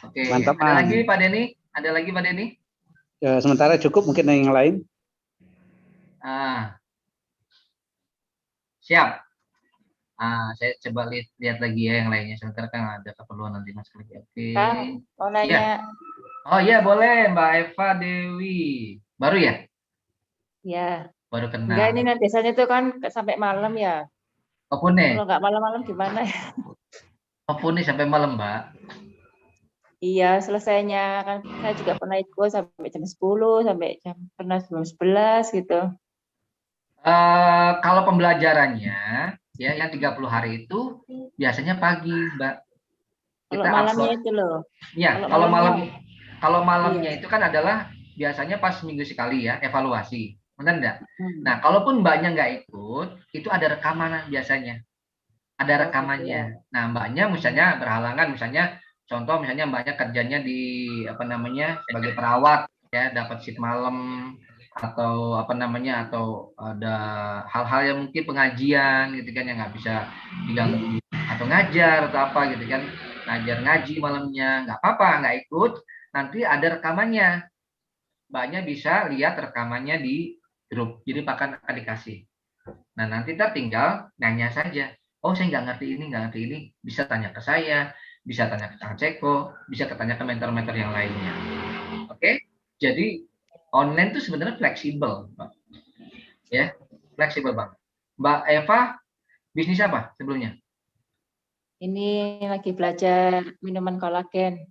Oke. Mantap. Ada lagi Pak Denny? Ada lagi Pak Denny? Sementara cukup, mungkin yang lain. Siap. Saya coba lihat lagi ya yang lainnya. Sebentar kan ada keperluan nanti Mas. Oke. Mau nanya. Ya. Oh iya boleh Mbak Eva Dewi. Baru ya? Ya. Baru kenal. Enggak, ini biasanya tuh kan sampai malam ya. Opune. Kalau nggak malam-malam gimana ya? Opune sampai malam Mbak. Iya, selesainya kan saya juga pernah ikut sampai jam 10, sampai pernah jam 11 gitu. Kalau pembelajarannya ya yang 30 hari itu biasanya pagi, Mbak. Kalau malamnya itu loh. Ya, kalau malamnya itu kan adalah biasanya pas minggu sekali ya, evaluasi. Benar enggak? Nah, kalaupun Mbaknya nggak ikut, itu ada rekaman biasanya. Ada rekamannya. Nah, Mbaknya misalnya berhalangan, misalnya contoh misalnya Mbaknya kerjanya di sebagai perawat ya, dapat shift malam atau atau ada hal-hal yang mungkin pengajian gitu kan yang nggak bisa diganggu atau ngajar atau apa gitu kan, ngaji malamnya nggak apa-apa, nggak ikut, nanti ada rekamannya, Mbaknya bisa lihat rekamannya di grup, jadi akan dikasih. Nah nanti tinggal nanya saja, oh saya nggak ngerti ini, bisa tanya ke saya, bisa tanya ke Kang Ceko, bisa tanya ke mentor-mentor yang lainnya. Oke, jadi online itu sebenarnya fleksibel, Mbak. Ya, fleksibel banget. Mbak Eva, bisnis apa sebelumnya? Ini lagi belajar minuman kolagen.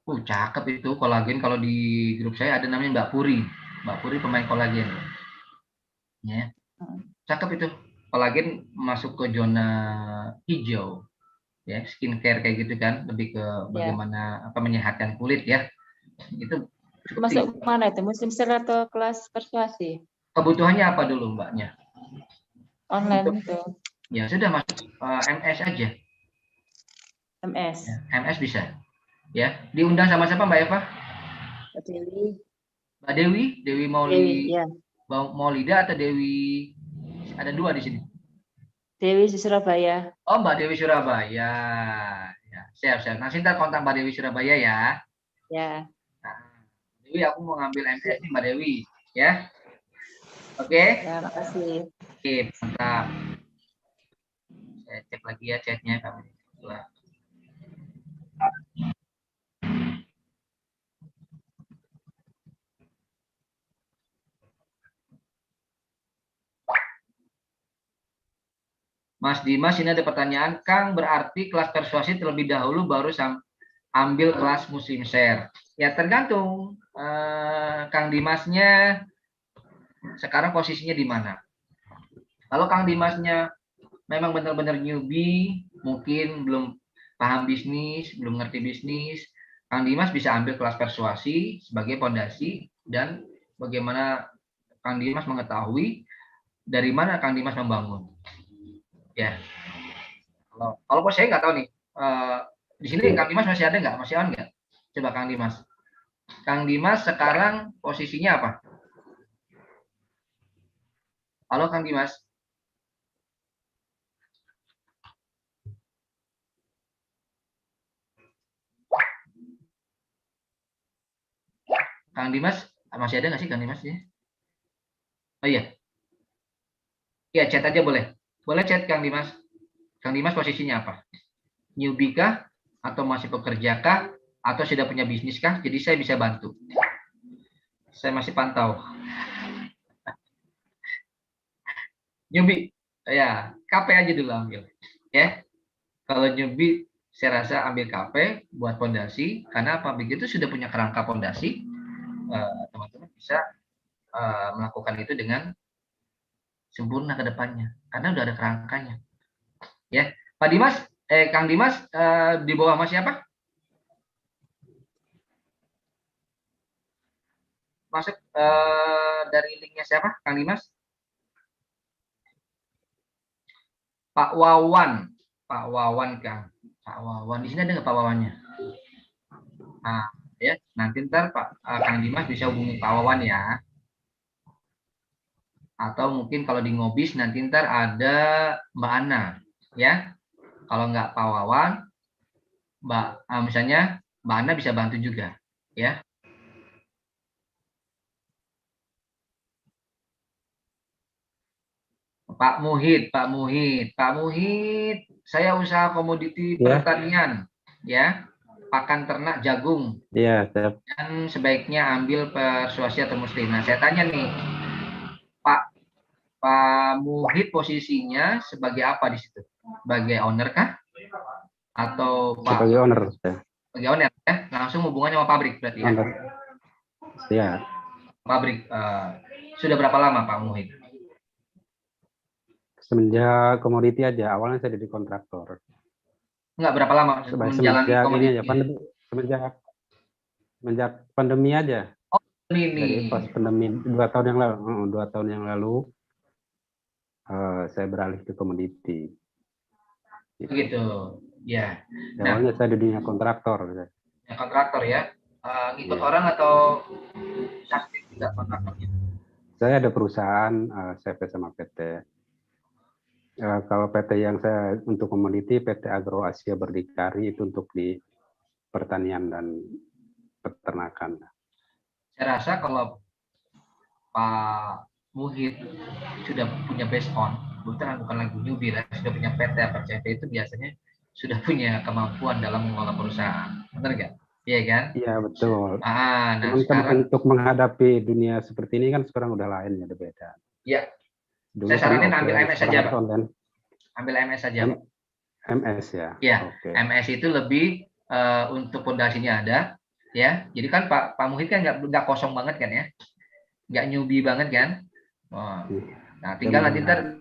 Cakep itu kolagen. Kalau di grup saya ada namanya Mbak Puri. Mbak Puri pemain kolagen. Ya, cakep itu. Kolagen masuk ke zona hijau. Ya, skincare kayak gitu kan, lebih ke bagaimana menyehatkan kulit ya. Itu masuk mana itu? Muslim Share atau kelas persuasi? Kebutuhannya apa dulu Mbaknya? Online itu. Ya sudah masuk MS aja. MS. Ya, MS bisa. Ya, diundang sama siapa Mbak Eva? Mbak Dewi. Mbak Dewi, Dewi Ya. Maulida atau Dewi? Ada dua di sini. Dewi di Surabaya. Oh, Mbak Dewi Surabaya. Ya, siap. Nanti kita kontak Mbak Dewi Surabaya ya. Ya. Nah, Dewi, aku mau ngambil MS nih Mbak Dewi, ya. Oke? Ya, makasih. Oke, mantap. Saya cek lagi ya chatnya kami. Mas Dimas, ini ada pertanyaan, Kang, berarti kelas persuasi terlebih dahulu baru ambil kelas Muslim Share. Ya tergantung Kang Dimasnya sekarang posisinya di mana. Kalau Kang Dimasnya memang benar-benar newbie, mungkin belum paham bisnis, belum ngerti bisnis, Kang Dimas bisa ambil kelas persuasi sebagai fondasi dan bagaimana Kang Dimas mengetahui dari mana Kang Dimas membangun. Ya, kalau saya nggak tahu nih, di sini Kang Dimas masih ada nggak, masih on nggak? Coba Kang Dimas. Kang Dimas sekarang posisinya apa? Halo Kang Dimas. Kang Dimas masih ada nggak sih Kang Dimas ya? Oh iya. Iya, chat aja boleh. Boleh chat Kang Dimas. Kang Dimas posisinya apa? Newbie kah? Atau masih pekerja kah? Atau sudah punya bisnis kah? Jadi saya bisa bantu. Saya masih pantau. Newbie, ya KP aja dulu ambil. Ya, kalau newbie saya rasa ambil KP buat fondasi. Karena apa? Begitu sudah punya kerangka fondasi, teman-teman bisa melakukan itu dengan sempurna ke depannya. Karena udah ada kerangkanya. Ya, Pak Dimas, Kang Dimas di bawah Mas siapa? Masuk dari linknya siapa, Kang Dimas? Pak Wawan. Pak Wawan, Kang. Pak Wawan, di sini ada nggak Pak Wawannya? Nah, ya, nanti ntar Kang Dimas bisa hubungi Pak Wawan ya. Atau mungkin kalau di Ngobis nanti ntar ada Mbak Ana, ya. Kalau nggak Pak Wawan, misalnya Mbak Ana bisa bantu juga, ya. Pak Muhid, saya usaha komoditi pertanian, ya, pakan ternak jagung. Iya, siap. Dan sebaiknya ambil persuasi atau muslim. Nah, saya tanya nih, Pak Muhid posisinya sebagai apa di situ? Sebagai owner kah? Atau Pak? Sebagai owner. Sebagai owner, ya? Langsung hubungannya sama pabrik berarti ya? Iya. Pabrik. Sudah berapa lama Pak Muhid? Semenjak komoditi aja, awalnya saya jadi kontraktor. Enggak, berapa lama menjalani komoditi? Ini aja, semenjak pandemi aja. Oh, ini. Jadi pas pandemi 2 tahun yang lalu, saya beralih ke komoditi. Begitu, ya. Awalnya saya di dunia kontraktor. Ya, kontraktor ya. Ikut orang atau sakti juga kontraktornya? Saya ada perusahaan CV sama PT. Kalau PT yang saya untuk komoditi, PT Agro Asia Berdikari, itu untuk di pertanian dan peternakan. Saya rasa kalau Pak Muhid sudah punya base on, bukan lagi newbie, sudah punya PT atau CV itu biasanya sudah punya kemampuan dalam mengelola perusahaan. Benar nggak? Iya kan? Iya, betul. Nah, sekarang untuk menghadapi dunia seperti ini kan sekarang udah lain, ya, udah beda. Iya. Saya saranin ambil MS saja, Pak. Ambil MS saja, Pak. MS ya. Iya. Okay. MS itu lebih untuk pondasinya ada, ya. Jadi kan Pak Muhid kan nggak kosong banget kan ya, nggak newbie banget kan. Oh. Nah, tinggal nanti ntar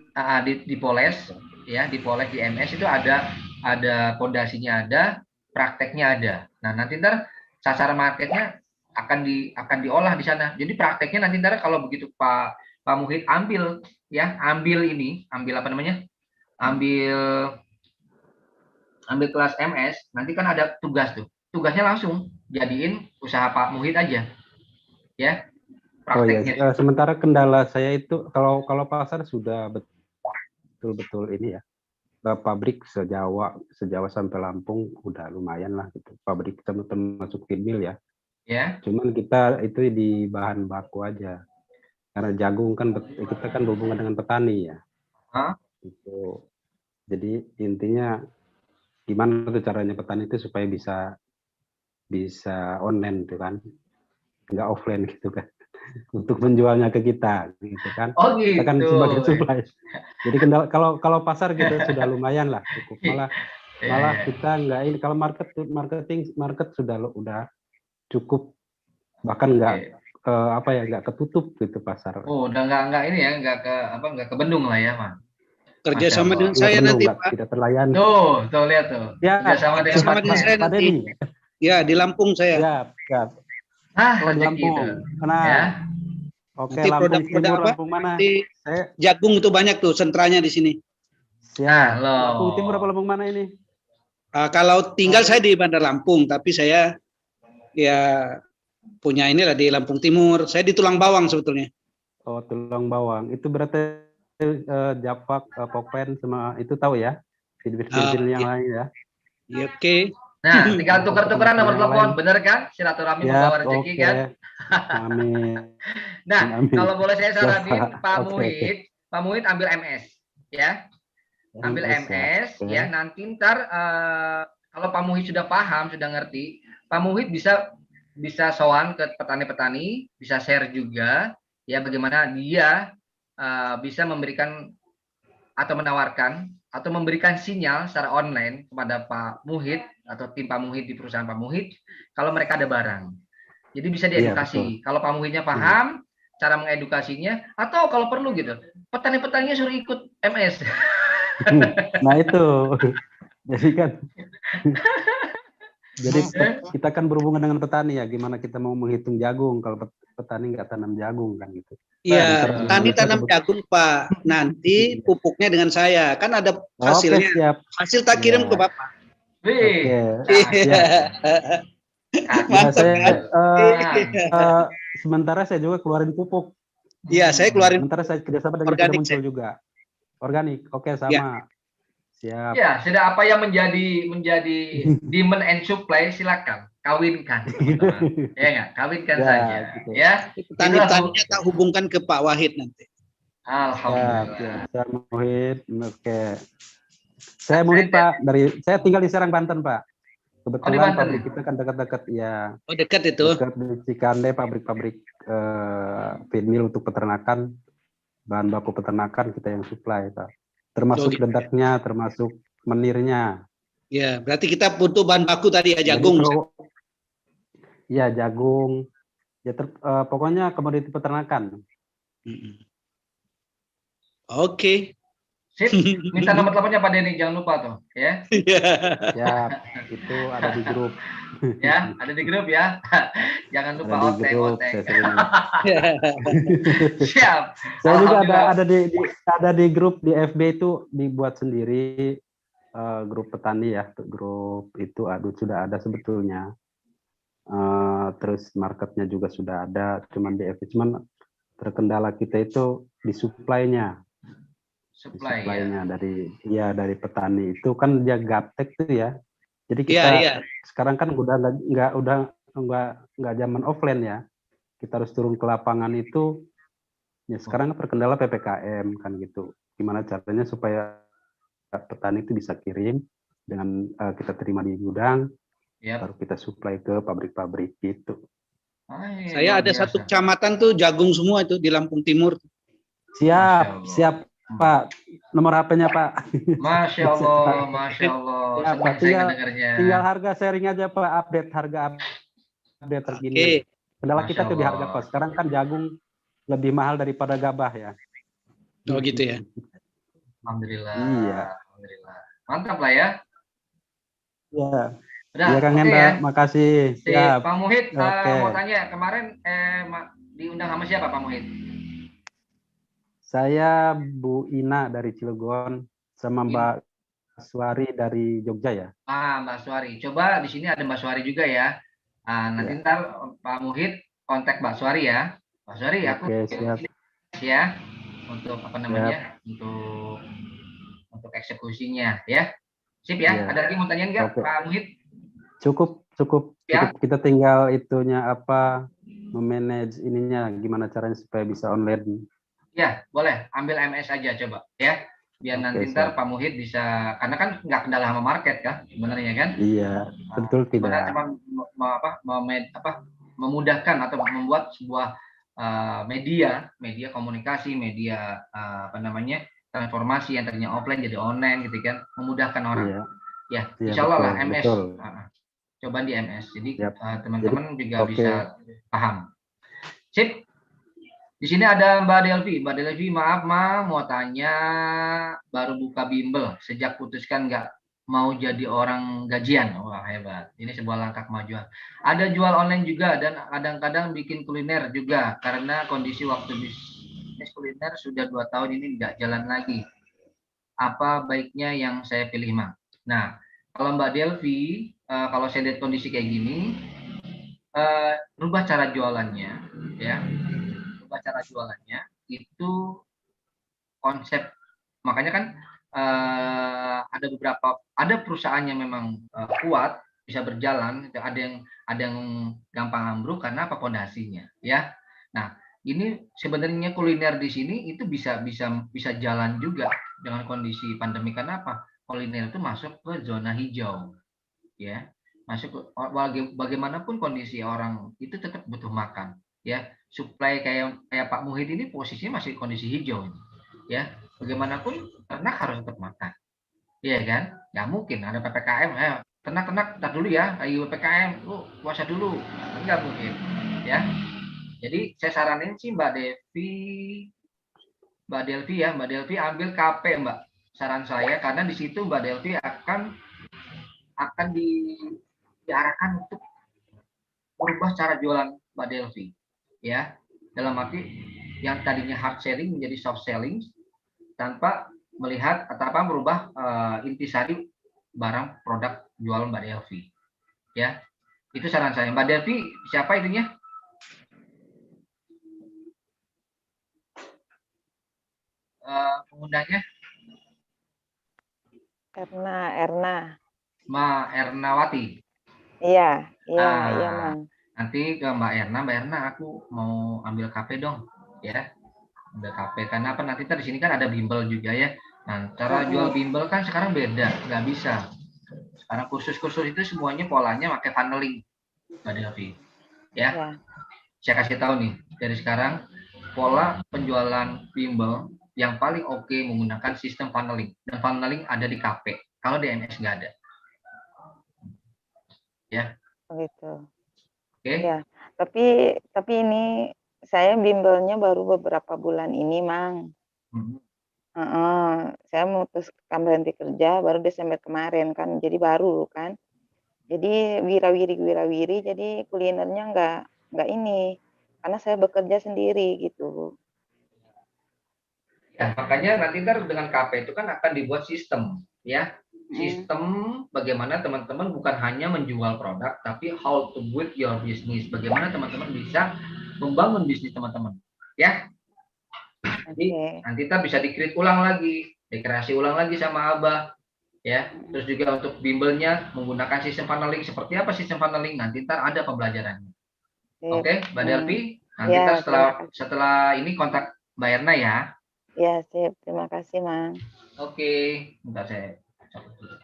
dipoles, ya, dipoles di MS itu ada pondasinya ada, prakteknya ada. Nah, nanti ntar sasaran marketnya akan diolah di sana. Jadi prakteknya nanti ntar kalau begitu Pak Muhid ambil kelas MS, nanti kan ada tugas tuh. Tugasnya langsung jadiin usaha Pak Muhid aja. Ya. Prakteknya. Oh ya, sementara kendala saya itu kalau pasar sudah betul-betul ini ya. Pabrik sejawa sampai Lampung udah lumayan lah gitu. Pabrik termasuk timil ya. Ya. Cuman kita itu di bahan baku aja. Karena jagung kan kita kan berhubungan dengan petani ya. Gitu. Jadi intinya gimana tuh caranya petani itu supaya bisa online tuh kan, nggak offline gitu kan, untuk menjualnya ke kita gitu kan. Oh gitu. Kita kan sebagai supply. Jadi kendala kalau pasar gitu sudah lumayan lah cukup, malah kita nggak ini, kalau market sudah cukup, bahkan nggak nggak ketutup gitu pasar. Oh, udah nggak ini ya, nggak kebendung lah ya, Mas. Kerjasama dengan saya nanti, Pak. Tidak terlayani. Tuh lihat tuh. Ya, kerjasama dengan saya nanti. Ya, di Lampung saya. Ya. Kalau di Lampung. Nah, ya. Oke, Lampung Timur, Lampung mana? Jagung itu banyak tuh sentranya di sini. Ya, Lampung Timur apa Lampung mana ini? Kalau tinggal saya di Bandar Lampung, tapi saya ya punya inilah di Lampung Timur. Saya di Tulang Bawang sebetulnya. Oh, Tulang Bawang. Itu berarti Japak, Pokpen sama itu tahu ya? Film yang lain ya. Ya, oke. Nah, tinggal tukar-tukaran nomor telepon, bener kan? Silaturahmi membawa rezeki kan? Amin. Nah, kalau boleh saya saranin Pak Muhid ambil MS ya. Ambil MS ya. Nanti ntar kalau Pak Muhid sudah paham, sudah ngerti, Pak Muhid bisa sowan ke petani-petani, bisa share juga ya bagaimana dia bisa memberikan atau menawarkan atau memberikan sinyal secara online kepada Pak Muhid atau tim Pak Muhid di perusahaan Pak Muhid kalau mereka ada barang. Jadi bisa diedukasi. Kalau Pak Muhidnya paham cara mengedukasinya, atau kalau perlu gitu, petani-petaninya suruh ikut MS. Nah itu, jadi kita kan berhubungan dengan petani ya, gimana kita mau menghitung jagung kalau petani nggak tanam jagung kan gitu. Iya, Sementara petani Indonesia tanam jagung Pak. Nanti pupuknya dengan saya. Kan ada Oke, hasilnya. siap. Hasil tak kirim ke Ya. Bapak. Wih, Oke, Iya. siap. Ya, Mantap saya kan? sementara saya juga keluarin pupuk. Iya, saya keluarin Sementara saya kerjasama dengan Sudah organik. Muncul juga. Organik, oke Ya. sama. Siap. Ya, sudah apa yang menjadi demand and supply, silakan kawinkan, teman-teman. Ya nggak, kawinkan Ya, saja. gitu. Ya, Petani-petaninya tak hubungkan ke Pak Wahid nanti. Alhamdulillah. Ya, saya Muhid. Oke. Saya Muhid Pak, saya tinggal di Serang Banten Pak. Kebetulan Banten. pabrik kita kan dekat-dekat ya. Oh, dekat itu. Dekat di Cikande, pabrik-pabrik feed mill untuk peternakan, bahan baku peternakan kita yang supply Pak. Termasuk gitu. dedaknya, termasuk menirnya. Ya, berarti kita butuh bahan baku tadi ya, jagung. Iya, jagung. Ya, pokoknya komoditi peternakan. Oke. Sip, minta nomor teleponnya Pak Denny, jangan lupa tuh, ya. Ya, itu ada di grup. Ya, ada di grup ya. Jangan lupa Ada di grup. Siap. Saya juga ada di grup di FB itu dibuat sendiri, grup petani ya, grup itu sudah ada sebetulnya. Terus marketnya juga sudah ada, cuman di FB, cuman terkendala kita itu di supply-nya. Supply-nya dari petani itu kan dia gaptek tuh ya. Jadi kita sekarang kan udah nggak zaman offline ya. Kita harus turun ke lapangan itu. Ya sekarang terkendala PPKM kan gitu. Gimana caranya supaya petani itu bisa kirim dengan kita terima di gudang, baru kita supply ke pabrik-pabrik gitu. Saya ada satu kecamatan tuh jagung semua itu di Lampung Timur. Siap Pak. Nomor HP-nya Pak. Masya Allah, Masya Allah. Ya, Pak, tinggal harga sharing aja Pak, update harga update terkini. Kendala kita tuh di harga kos. Sekarang kan jagung lebih mahal daripada gabah ya. Oh gitu ya. Alhamdulillah. Iya. Alhamdulillah. Mantap lah ya. Ya. Udah, ya Kang Hendra, ya. Makasih. Siap. Pak Muhid, mau tanya kemarin diundang sama siapa Pak Muhid? Saya Bu Ina dari Cilegon sama Mbak Suari dari Jogja ya. Mbak Suari. Coba di sini ada Mbak Suari juga ya. Nanti ntar Pak Muhid kontak Mbak Suari ya. Mbak Suari, aku siap. Ya untuk apa namanya untuk eksekusinya ya. Sip ya. Ada lagi mau tanyain nggak Pak Muhid? Cukup. Kita tinggal itunya apa memanage ininya gimana caranya supaya bisa online. Ya, boleh. Ambil MS aja coba ya. Biar nanti ntar Pak Muhid bisa, karena kan nggak kendala sama market kan sebenarnya kan. Iya, betul tidak. Cuma memudahkan atau membuat sebuah media komunikasi, media transformasi yang tadinya offline jadi online gitu kan, memudahkan orang. Ya, insya Allah lah MS. Coba di MS. Jadi teman-teman juga bisa paham. Sip. Di sini ada Mbak Delvi. Mbak Delvi, maaf mau tanya, baru buka bimbel, sejak putuskan nggak mau jadi orang gajian. Wah hebat. Ini sebuah langkah kemajuan. Ada jual online juga dan kadang-kadang bikin kuliner juga karena kondisi waktu bisnis kuliner sudah 2 tahun ini nggak jalan lagi. Apa baiknya yang saya pilih, Mang? Nah, kalau Mbak Delvi, kalau saya lihat kondisi kayak gini, rubah cara jualannya, ya. Cara jualannya itu konsep, makanya kan ada perusahaan yang memang kuat bisa berjalan, ada yang gampang ambruk karena apa pondasinya ya. Nah ini sebenarnya kuliner di sini itu bisa jalan juga dengan kondisi pandemi. Karena apa? Kuliner itu masuk ke zona hijau ya, masuk bagaimanapun kondisi orang itu tetap butuh makan ya. Supply kayak Pak Muhid ini posisinya masih kondisi hijau ya, bagaimanapun ternak harus tetap makan, iya kan? Nggak mungkin ada PPKM, ternak tar dulu ya, ayo PPKM, puasa dulu, nggak mungkin ya. Jadi saya saranin sih Mbak Delvi ambil KP Mbak, saran saya, karena di situ Mbak Delvi akan diarahkan untuk merubah cara jualan Mbak Delvi. Ya, dalam arti yang tadinya hard selling menjadi soft selling tanpa melihat atau apa merubah intisari barang produk jualan Mbak Delvi. Ya, itu saran saya. Mbak Delvi, siapa itunya? Pengundangnya? Erna. Ma Ernawati. Iya, Mang. Nanti ke Mbak Erna, aku mau ambil KP dong, ya. Ambil KP karena apa? Nanti di sini kan ada bimbel juga ya. Nah, cara jual bimbel kan sekarang beda, nggak bisa. Sekarang kursus-kursus itu semuanya polanya pakai funneling, Mbak Delvi. Ya. Saya kasih tahu nih dari sekarang pola penjualan bimbel yang paling oke menggunakan sistem funneling, dan funneling ada di KP. Kalau di MS nggak ada. Ya. Begitu. Oke. Ya, tapi ini saya bimbelnya baru beberapa bulan ini, Mang. Saya memutuskan berhenti kerja baru Desember kemarin kan, jadi baru kan. Jadi wirawiri, jadi kulinernya nggak ini, karena saya bekerja sendiri gitu. Ya, makanya nanti dengan KP itu kan akan dibuat sistem, ya. Sistem bagaimana teman-teman bukan hanya menjual produk, tapi how to build your business. Bagaimana teman-teman bisa membangun bisnis teman-teman, ya. Jadi nanti kita bisa di-create ulang lagi, dekreasi ulang lagi sama Abah, ya. Terus juga untuk bimbelnya menggunakan sistem funneling. Seperti apa sistem funneling? Nanti ada pembelajarannya. Oke, Mbak Delvi. Nanti setelah ini kontak Mbak Erna ya. Ya, sip. Terima kasih, Mang. Oke, bentar saya cabut dulu.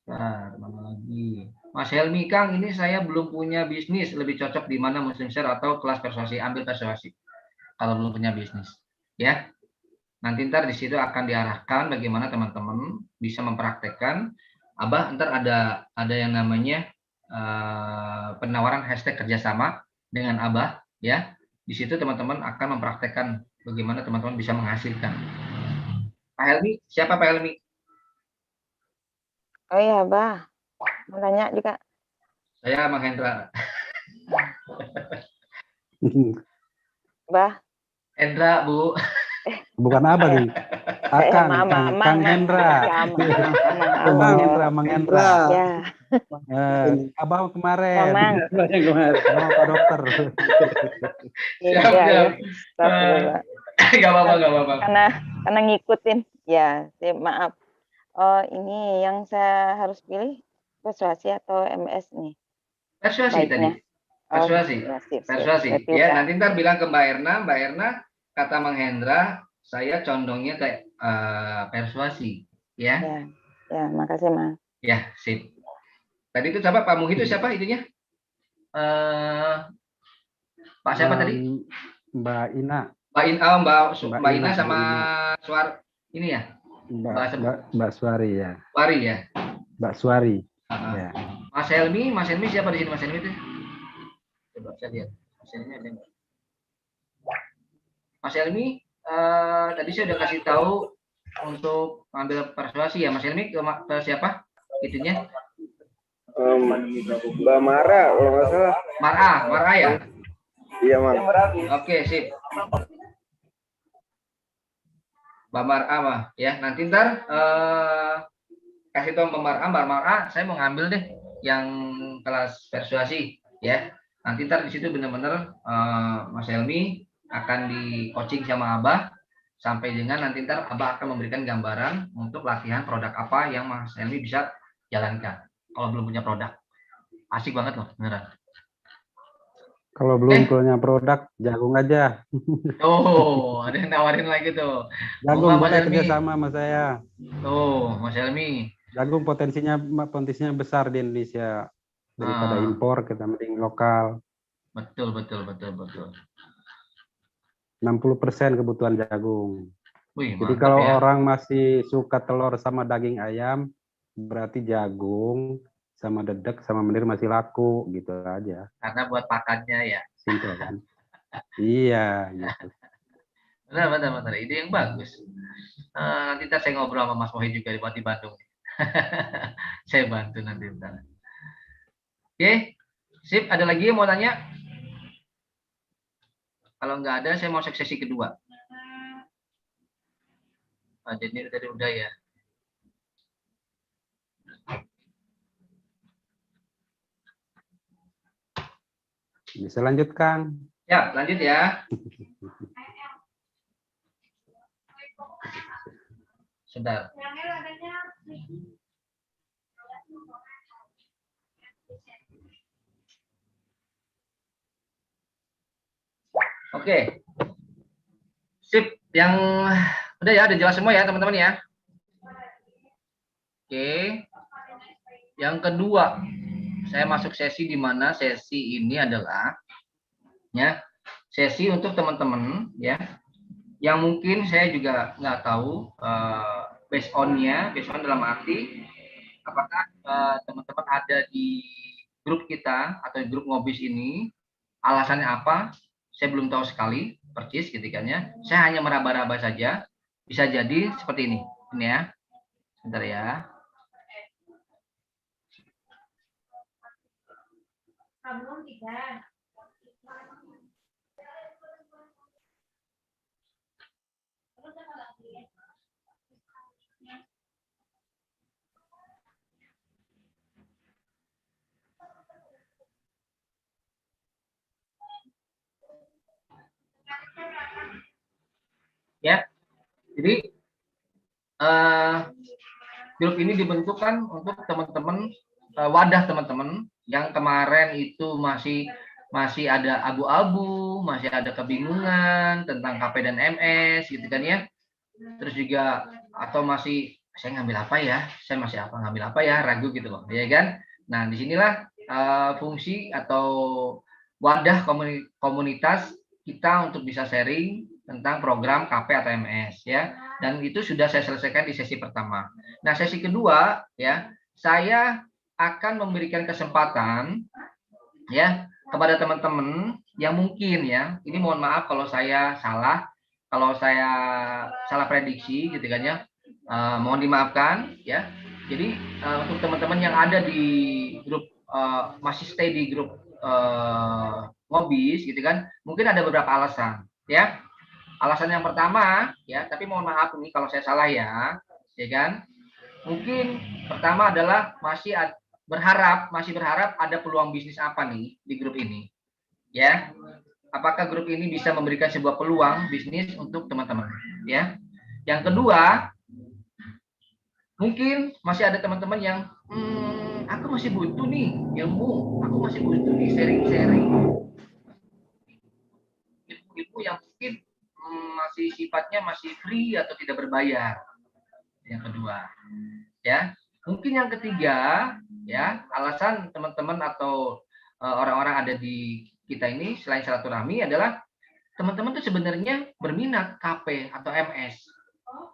Nah, mana lagi? Mas Helmi, Kang, ini saya belum punya bisnis. Lebih cocok di mana, Muslim Share atau kelas persuasi? Ambil persuasi. Kalau belum punya bisnis, ya. Nanti di situ akan diarahkan bagaimana teman-teman bisa mempraktekkan. Abah ntar ada yang namanya penawaran hashtag kerjasama dengan Abah, ya. Di situ teman-teman akan mempraktekkan bagaimana teman-teman bisa menghasilkan. Pak Helmi, siapa Pak Helmi? Oh iya, Bah. Mau tanya juga. Saya Mang Hendra. Bah. Hendra, Bu. Bukan Abang nih. Kang Hendra. Mang Hendra. Ya. Abang kemarin. Mang. Pak dokter. Siap. Gak apa-apa. Karena ngikutin. Ya, maaf. Oh, ini yang saya harus pilih persuasi atau MS nih? Persuasi tadi. Persuasi. Ya, nanti bilang ke Mbak Erna, kata Mang Hendra, saya condongnya kayak persuasi, ya. Ya, makasih, Mang. Ya, sip. Tadi itu siapa? Pak Muhi itu siapa itunya? Pak siapa tadi? Mbak Ina. Mbak Ina sama Suar ini ya? Mbak Suari ya. Suari ya. Mbak Suari. Ya. Mas Helmi siapa di sini Mas Helmi itu? Coba saya lihat. Mas Helmi ada nggak? Mas Helmi, tadi saya udah kasih tahu untuk ambil persuasi ya. Mas Helmi ke siapa? Itunya? Mbak Mara, kalau nggak salah. Mara ya? Iya, Mang. Oke, sip. Mbak Mara, ya. Nanti kasih tahu Mbak Mara, saya mau ngambil deh yang kelas persuasi, ya. Nanti di situ benar-benar Mas Helmi akan di coaching sama Abah sampai dengan nanti Abah akan memberikan gambaran untuk latihan produk apa yang Mas Helmi bisa jalankan. Kalau belum punya produk, asik banget loh, beneran. Kalau belum punya produk, jagung aja. Oh, ada yang nawarin lagi tuh. Jagung boleh kerja sama sama saya. Tuh, Mas Helmi. Jagung potensinya besar di Indonesia daripada impor, kita mending lokal. Betul. 60% kebutuhan jagung. Wih, jadi kalau orang masih suka telur sama daging ayam, berarti jagung sama dedek sama menir masih laku gitu aja. Karena buat pakannya ya. Simpel kan? Iya. Gitu. Benar. Ide yang bagus. Nanti saya ngobrol sama Mas Mohi juga di Bandung. Saya bantu nanti. Oke, sip. Ada lagi yang mau tanya? Kalau nggak ada, saya mau sesi kedua. Jadi tadi udah ya. Bisa lanjut, Kang. Ya, lanjut ya. Sebentar. Oke. Sip. Yang udah ya, udah jelas semua ya, teman-teman ya. Oke. Yang kedua, saya masuk sesi di mana sesi ini adalah ya, sesi untuk teman-teman ya, yang mungkin saya juga nggak tahu based on dalam arti apakah teman-teman ada di grup kita atau grup ngobis ini, alasannya apa, saya belum tahu sekali persis gitu kan ya. Saya hanya meraba-raba saja, bisa jadi seperti ini ya. Sebentar ya. Ya, jadi grup ini dibentukkan untuk teman-teman, wadah teman-teman yang kemarin itu masih ada abu-abu, masih ada kebingungan tentang KP dan MS gitu kan ya. Terus juga atau masih saya ngambil apa ya, saya masih ngambil apa ya, ragu gitu loh, ya kan. Nah, disinilah fungsi atau wadah komunitas kita untuk bisa sharing tentang program KP atau MS ya. Dan itu sudah saya selesaikan di sesi pertama. Nah, sesi kedua ya, saya akan memberikan kesempatan ya kepada teman-teman yang mungkin ya, ini mohon maaf kalau saya salah prediksi gitu kan ya, mohon dimaafkan ya. Jadi untuk teman-teman yang ada di grup masih stay di grup ngobis gitu kan, mungkin ada beberapa alasan ya. Alasan yang pertama ya, tapi mohon maaf nih kalau saya salah ya kan. Mungkin pertama adalah masih berharap ada peluang bisnis apa nih di grup ini ya. Apakah grup ini bisa memberikan sebuah peluang bisnis untuk teman-teman ya. Yang kedua, mungkin masih ada teman-teman yang aku masih butuh nih ilmu, aku masih butuh nih sharing-sharing ilmu yang mungkin masih sifatnya masih free atau tidak berbayar. Yang kedua ya, mungkin yang ketiga ya, alasan teman-teman atau orang-orang ada di kita ini selain silaturahmi adalah teman-teman tuh sebenarnya berminat KP atau MS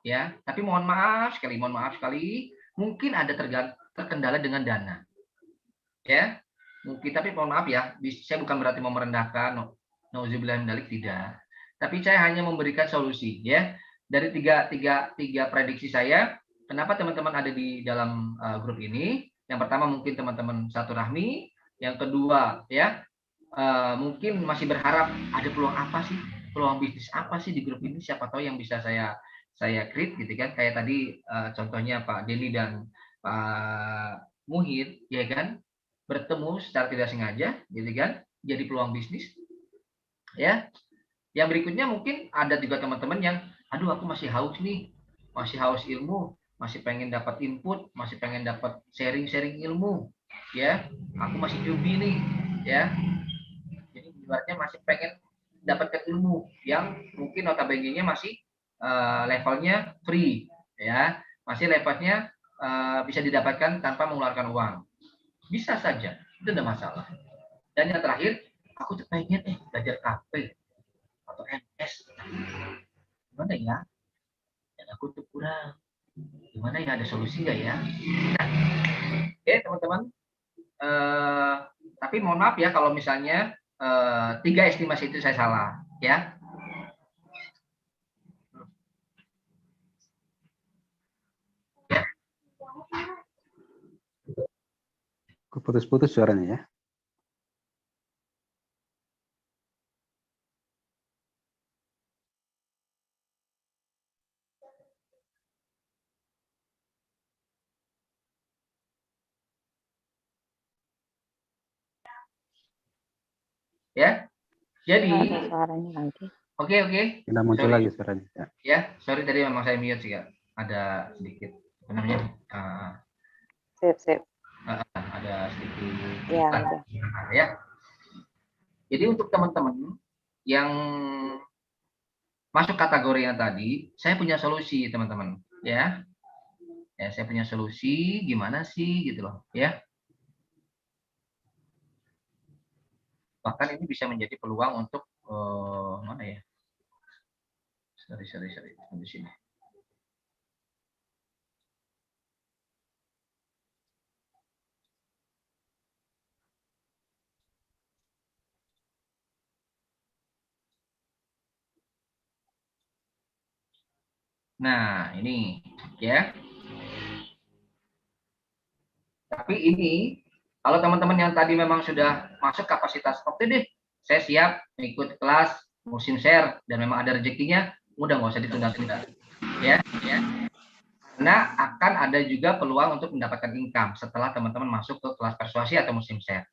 ya, tapi mohon maaf sekali mungkin ada terkendala dengan dana ya, mungkin. Tapi mohon maaf ya, saya bukan berarti mau merendahkan, nauzubillah min dzalik, tidak, tapi saya hanya memberikan solusi ya dari tiga prediksi saya. Kenapa teman-teman ada di dalam grup ini? Yang pertama mungkin teman-teman satu rahmi, yang kedua ya mungkin masih berharap ada peluang bisnis apa sih di grup ini, siapa tahu yang bisa saya create gitu kan, kayak tadi contohnya Pak Deni dan Pak Muhid ya kan, bertemu secara tidak sengaja gitu kan, jadi peluang bisnis ya. Yang berikutnya mungkin ada juga teman-teman yang aduh aku masih haus nih, masih haus ilmu, masih pengen dapat input, masih pengen dapat sharing ilmu ya, aku masih newbie nih ya, jadi ibaratnya masih pengen dapatkan ilmu yang mungkin notabene-nya masih levelnya free ya, masih levelnya bisa didapatkan tanpa mengeluarkan uang, bisa saja, itu tidak masalah. Dan yang terakhir, aku tuh pengen belajar KP atau MS, gimana ya, dan aku tuh kurang, gimana ya, ada solusi nggak ya? Nah, oke teman-teman, tapi mohon maaf ya kalau misalnya 3 estimasi itu saya salah ya. Putus-putus suaranya ya. Ya, jadi Ada suaranya lagi. oke. Tidak muncul Sorry. lagi suaranya. Ya, sorry tadi memang saya mute sih, Kak. Ada sedikit apa namanya? Sip. Ada sedikit. Ya, udah. Ya. Jadi untuk teman-teman yang masuk kategori yang tadi, saya punya solusi, teman-teman, ya. Ya, saya punya solusi gimana sih gitu loh, ya. Bahkan ini bisa menjadi peluang untuk mana ya? Sorry di sini. Nah, ini ya. Tapi ini kalau teman-teman yang tadi memang sudah masuk kapasitas, oke deh, saya siap ikut kelas musim share dan memang ada rezekinya, udah nggak usah ditunda-tunda, ya. Karena akan ada juga peluang untuk mendapatkan income setelah teman-teman masuk ke kelas persuasi atau musim share,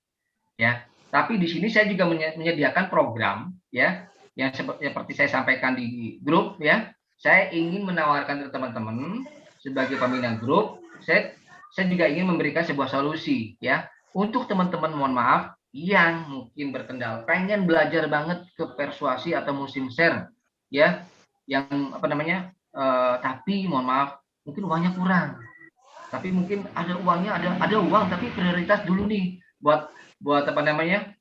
ya. Tapi di sini saya juga menyediakan program, ya, yang seperti saya sampaikan di grup, ya. Saya ingin menawarkan ke teman-teman sebagai pembina grup, saya juga ingin memberikan sebuah solusi, ya, untuk teman-teman, mohon maaf, yang mungkin berkendala, pengen belajar banget ke persuasi atau musim share, ya, yang apa namanya, tapi mohon maaf, mungkin uangnya kurang, tapi mungkin ada uangnya, ada uang, tapi prioritas dulu nih buat apa namanya,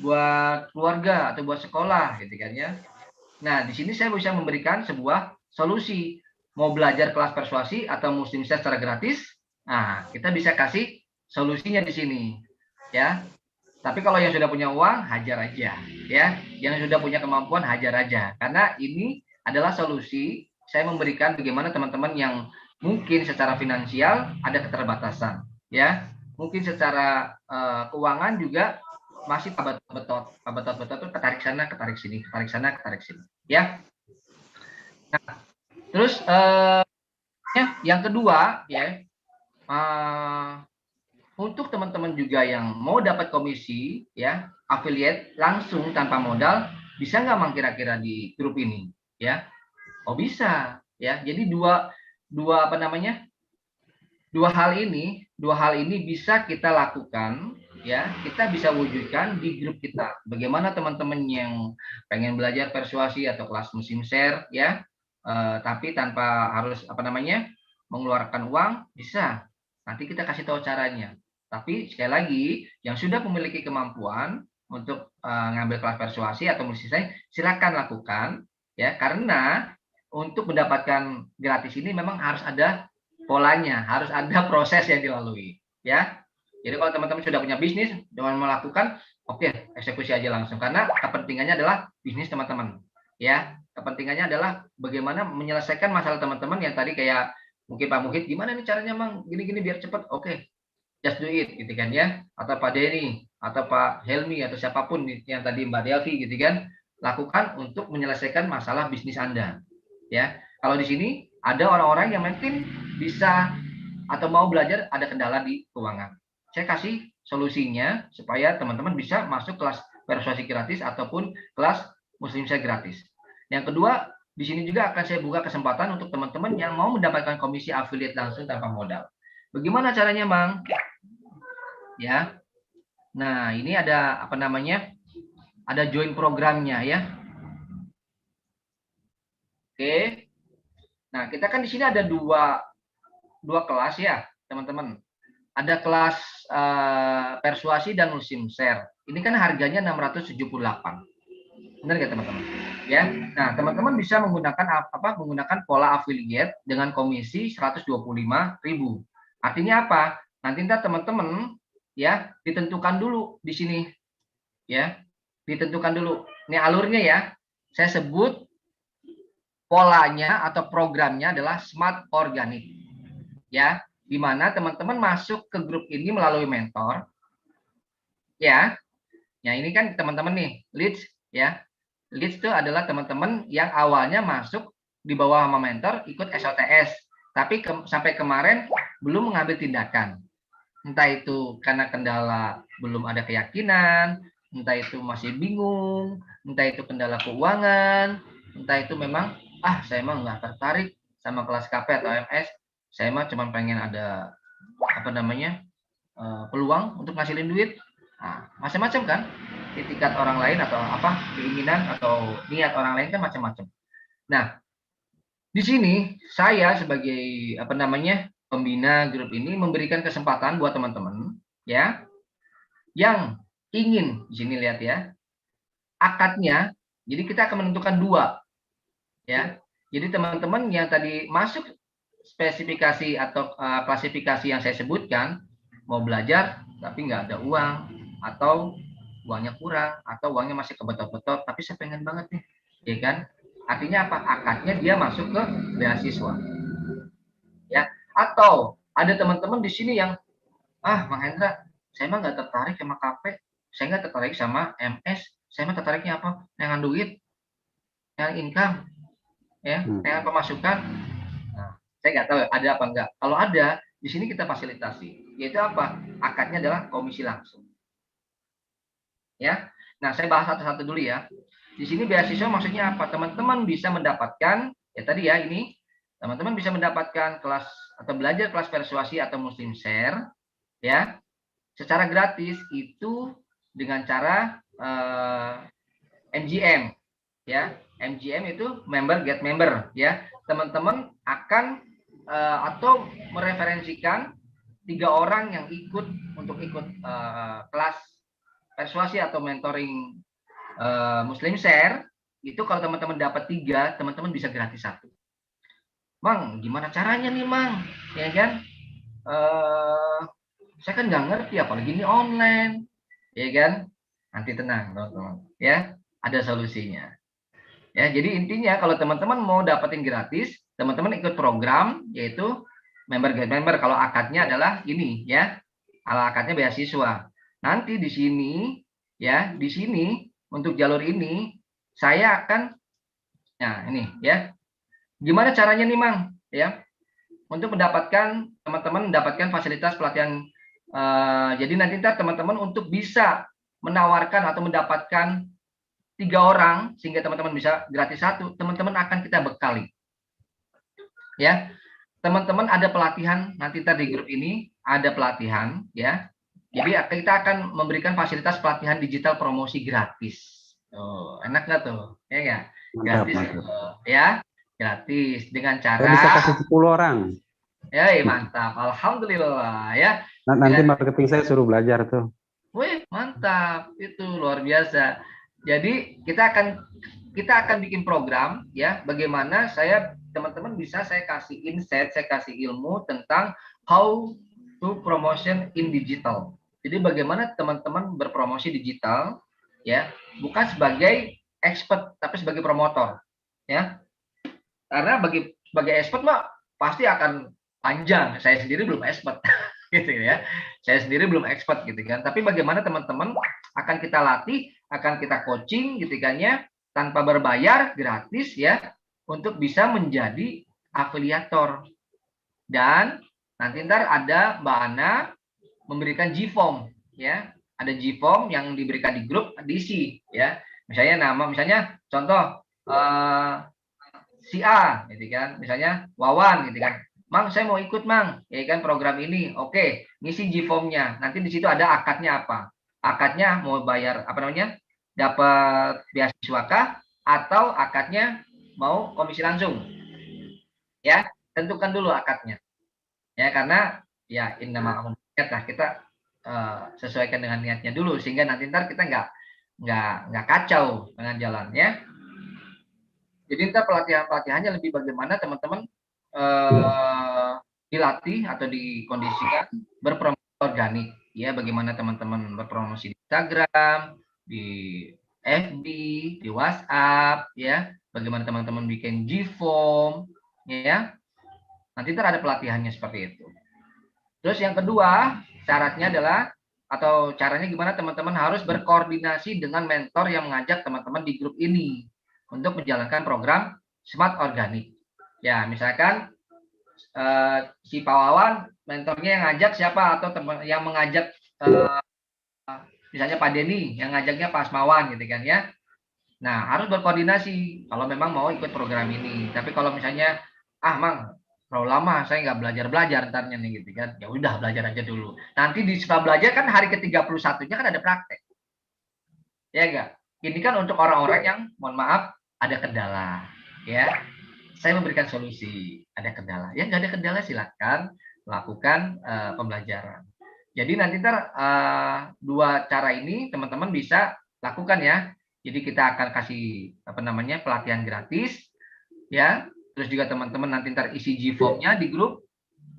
buat keluarga atau buat sekolah, gitu kan ya. Nah, di sini saya bisa memberikan sebuah solusi, mau belajar kelas persuasi atau musim share secara gratis. Nah, kita bisa kasih solusinya di sini, ya. Tapi kalau yang sudah punya uang, hajar aja, ya. Yang sudah punya kemampuan, hajar aja. Karena ini adalah solusi, saya memberikan bagaimana teman-teman yang mungkin secara finansial ada keterbatasan, ya. Mungkin secara keuangan juga masih betot tuh ketarik sana, ketarik sini, ya. Nah, terus yang kedua, ya. Untuk teman-teman juga yang mau dapat komisi, ya, affiliate langsung tanpa modal, bisa nggak Mang kira-kira di grup ini, ya? Oh bisa, ya. Jadi dua apa namanya? Dua hal ini bisa kita lakukan, ya. Kita bisa wujudkan di grup kita. Bagaimana teman-teman yang pengen belajar persuasi atau kelas musim share, ya, tapi tanpa harus apa namanya? Mengeluarkan uang, bisa. Nanti kita kasih tahu caranya. Tapi sekali lagi, yang sudah memiliki kemampuan untuk ngambil kelas persuasi atau musim share, silakan lakukan, ya. Karena untuk mendapatkan gratis ini memang harus ada polanya, harus ada proses yang dilalui, ya. Jadi kalau teman-teman sudah punya bisnis dengan melakukan, oke, eksekusi aja langsung, karena kepentingannya adalah bisnis teman-teman, ya. Kepentingannya adalah bagaimana menyelesaikan masalah teman-teman yang tadi kayak mungkin Pak Muhid, gimana nih caranya Mang, gini-gini biar cepat, oke, just do it, gitu kan ya. Atau Pak Denny, atau Pak Helmi, atau siapapun yang tadi Mbak Delvi, gitu kan, lakukan untuk menyelesaikan masalah bisnis Anda, ya. Kalau di sini ada orang-orang yang mungkin bisa atau mau belajar ada kendala di keuangan. Saya kasih solusinya supaya teman-teman bisa masuk kelas persuasi gratis ataupun kelas muslim share gratis. Yang kedua, di sini juga akan saya buka kesempatan untuk teman-teman yang mau mendapatkan komisi affiliate langsung tanpa modal. Bagaimana caranya, Bang? Ya. Nah, ini ada apa namanya? Ada join programnya, ya. Oke. Nah, kita kan di sini ada dua kelas ya, teman-teman. Ada kelas persuasi dan musim share. Ini kan harganya 678. Benar nggak, teman-teman? Ya. Nah, teman-teman bisa menggunakan menggunakan pola affiliate dengan komisi 125.000. Artinya apa? Nanti teman-teman ya ditentukan dulu di sini. Ya. Ditentukan dulu. Ini alurnya ya. Saya sebut polanya atau programnya adalah Smart Organic. Ya, di mana teman-teman masuk ke grup ini melalui mentor, ya. Ya ini kan teman-teman nih, leads ya. Leads itu adalah teman-teman yang awalnya masuk di bawah sama mentor ikut SOTS, tapi sampai kemarin belum mengambil tindakan. Entah itu karena kendala belum ada keyakinan, entah itu masih bingung, entah itu kendala keuangan, entah itu memang saya emang nggak tertarik sama kelas KP atau MS, saya mah cuma pengen ada peluang untuk ngasilin duit. Nah, macam-macam kan di tingkat orang lain atau keinginan atau niat orang lain kan macam-macam. Nah, di sini saya sebagai pembina grup ini memberikan kesempatan buat teman-teman ya yang ingin, di sini lihat ya, akadnya. Jadi kita akan menentukan 2 ya. Jadi teman-teman yang tadi masuk spesifikasi atau klasifikasi yang saya sebutkan, mau belajar tapi nggak ada uang, atau uangnya kurang, atau uangnya masih kebetot-betot, tapi saya pengen banget nih, ya kan? Artinya apa? Akadnya dia masuk ke beasiswa, ya. Atau ada teman-teman di sini yang, Mang Hendra, saya mah nggak tertarik sama KP, saya nggak tertarik sama MS, saya mah tertariknya apa? Dengan duit, dengan income, ya, dengan pemasukan. Nah, saya nggak tahu ada apa enggak. Kalau ada, di sini kita fasilitasi, yaitu apa? Akadnya adalah komisi langsung. Ya, nah saya bahas satu-satu dulu ya. Di sini beasiswa maksudnya apa? Teman-teman bisa mendapatkan, ya tadi ya ini, teman-teman bisa mendapatkan kelas atau belajar kelas persuasi atau Muslim Share, ya, secara gratis itu dengan cara MGM, ya. MGM itu member get member, ya. Teman-teman akan atau mereferensikan 3 orang yang ikut kelas persuasi atau mentoring Muslim Share, itu kalau teman-teman dapat 3, teman-teman bisa gratis 1. Mang, gimana caranya nih, Mang? Ya kan? Saya kan nggak ngerti, apalagi ini online, ya kan? Nanti tenang, teman-teman. Ya, ada solusinya. Ya, jadi intinya kalau teman-teman mau dapetin gratis, teman-teman ikut program yaitu member get member. Kalau akadnya adalah ini, ya. Kalau akadnya beasiswa. Nanti di sini, ya, di sini untuk jalur ini saya akan, nah ini, ya. Gimana caranya nih, Mang? Ya, untuk mendapatkan teman-teman mendapatkan fasilitas pelatihan. Jadi nanti teman-teman untuk bisa menawarkan atau mendapatkan 3 orang sehingga teman-teman bisa gratis 1, teman-teman akan kita bekali. Ya, teman-teman ada pelatihan nanti di grup ini ada pelatihan, ya. Jadi kita akan memberikan fasilitas pelatihan digital promosi gratis. Oh, enak nggak tuh? Ya nggak? Gratis, ya, gratis dengan cara. Saya bisa kasih 10 orang. Ya, mantap, alhamdulillah ya. Nanti marketing saya suruh belajar tuh. Wih, mantap, itu luar biasa. Jadi kita akan bikin program, ya, bagaimana teman-teman bisa saya kasih insight, saya kasih ilmu tentang how to promotion in digital. Jadi bagaimana teman-teman berpromosi digital, ya, bukan sebagai expert tapi sebagai promotor, ya. Karena sebagai expert mah pasti akan panjang. Saya sendiri belum expert, gitu ya. Saya sendiri belum expert, gitu kan. Tapi bagaimana teman-teman akan kita latih, akan kita coaching, gitu kan ya, tanpa berbayar, gratis ya, untuk bisa menjadi afiliator. Dan nanti ada Mbak Ana memberikan G-form, ya. Ada G-form yang diberikan di grup, diisi, ya. Misalnya contoh si A, gitu kan. Misalnya Wawan, gitu kan. Mang, saya mau ikut, Mang, ya kan, program ini. Oke, ngisi G-form-nya. Nanti di situ ada akadnya apa? Akadnya mau bayar dapat beasiswa kah, atau akadnya mau komisi langsung? Ya, tentukan dulu akadnya. Ya, karena ya innama niat lah, kita sesuaikan dengan niatnya dulu sehingga nanti kita nggak kacau dengan jalannya. Jadi pelatihannya lebih bagaimana teman-teman dilatih atau dikondisikan berpromosi organik, ya, bagaimana teman-teman berpromosi di Instagram, di FB, di WhatsApp, ya, bagaimana teman-teman bikin G-form, ya. Nanti ada pelatihannya seperti itu. Terus yang kedua, syaratnya adalah atau caranya gimana teman-teman harus berkoordinasi dengan mentor yang mengajak teman-teman di grup ini untuk menjalankan program Smart Organic. Ya, misalkan si Pak Wawan mentornya yang ngajak siapa, atau teman yang mengajak misalnya Pak Denny yang ngajaknya Pak Asmawan gitu kan ya. Nah, harus berkoordinasi kalau memang mau ikut program ini. Tapi kalau misalnya Mang, terlalu lama saya nggak belajar entarnya nih gitu kan, ya udah belajar aja dulu, nanti di setelah belajar kan hari ke-31-nya kan ada praktek ya enggak. Ini kan untuk orang-orang yang mohon maaf ada kendala ya, saya memberikan solusi. Ada kendala ya, nggak ada kendala silakan lakukan pembelajaran. Jadi nanti dua cara ini teman-teman bisa lakukan ya. Jadi kita akan kasih pelatihan gratis ya. Terus juga teman-teman nanti isi G-form-nya di grup,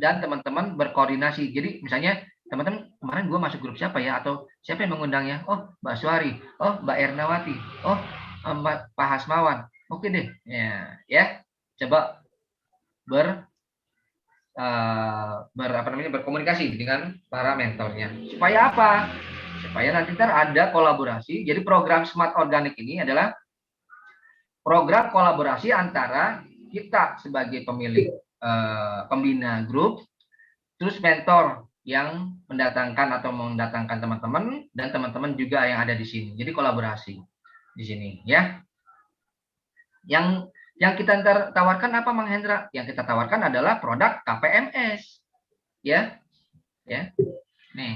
dan teman-teman berkoordinasi. Jadi misalnya teman-teman kemarin gue masuk grup siapa ya, atau siapa yang mengundangnya? Oh, Mbak Suari, oh Mbak Ernawati, oh Pak Hasmawan. Oke deh, ya coba berkomunikasi dengan para mentornya. Supaya apa? Supaya nanti ada kolaborasi. Jadi program Smart Organic ini adalah program kolaborasi antara kita sebagai pemilik pembina grup, terus mentor yang mendatangkan teman-teman, dan teman-teman juga yang ada di sini. Jadi kolaborasi di sini ya. Yang kita tawarkan apa, Mang Hendra? Yang kita tawarkan adalah produk KPMS ya. Nih.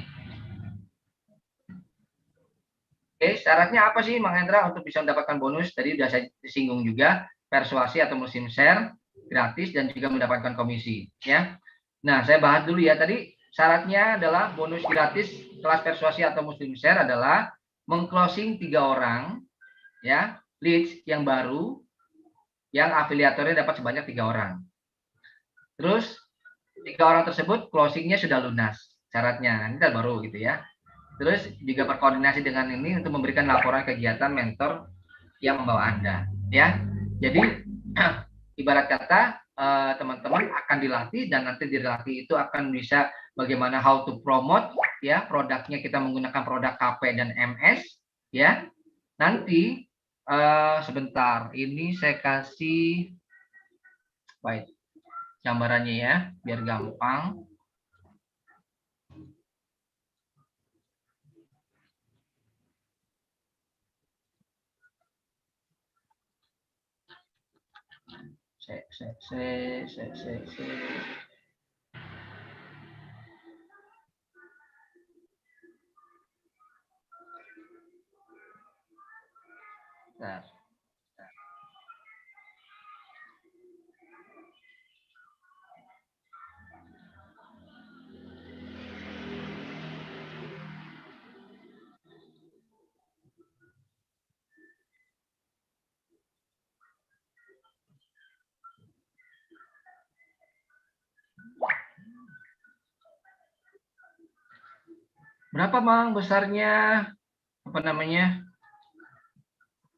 Oke, syaratnya apa sih Mang Hendra untuk bisa mendapatkan bonus? Tadi sudah saya singgung juga, persuasi atau muslim share gratis dan juga mendapatkan komisi ya. Nah, saya bahas dulu ya. Tadi syaratnya adalah bonus gratis kelas persuasi atau muslim share adalah mengclosing 3 orang ya, leads yang baru yang afiliatornya dapat sebanyak 3 orang. Terus 3 orang tersebut closingnya sudah lunas syaratnya, nanti baru gitu ya. Terus juga berkoordinasi dengan ini untuk memberikan laporan kegiatan mentor yang membawa Anda ya. Jadi ibarat kata teman-teman akan dilatih, dan nanti dilatih itu akan bisa bagaimana how to promote ya produknya. Kita menggunakan produk KP dan MS ya. Nanti sebentar, ini saya kasih baik gambarannya ya biar gampang. Bentar. Berapa Mang besarnya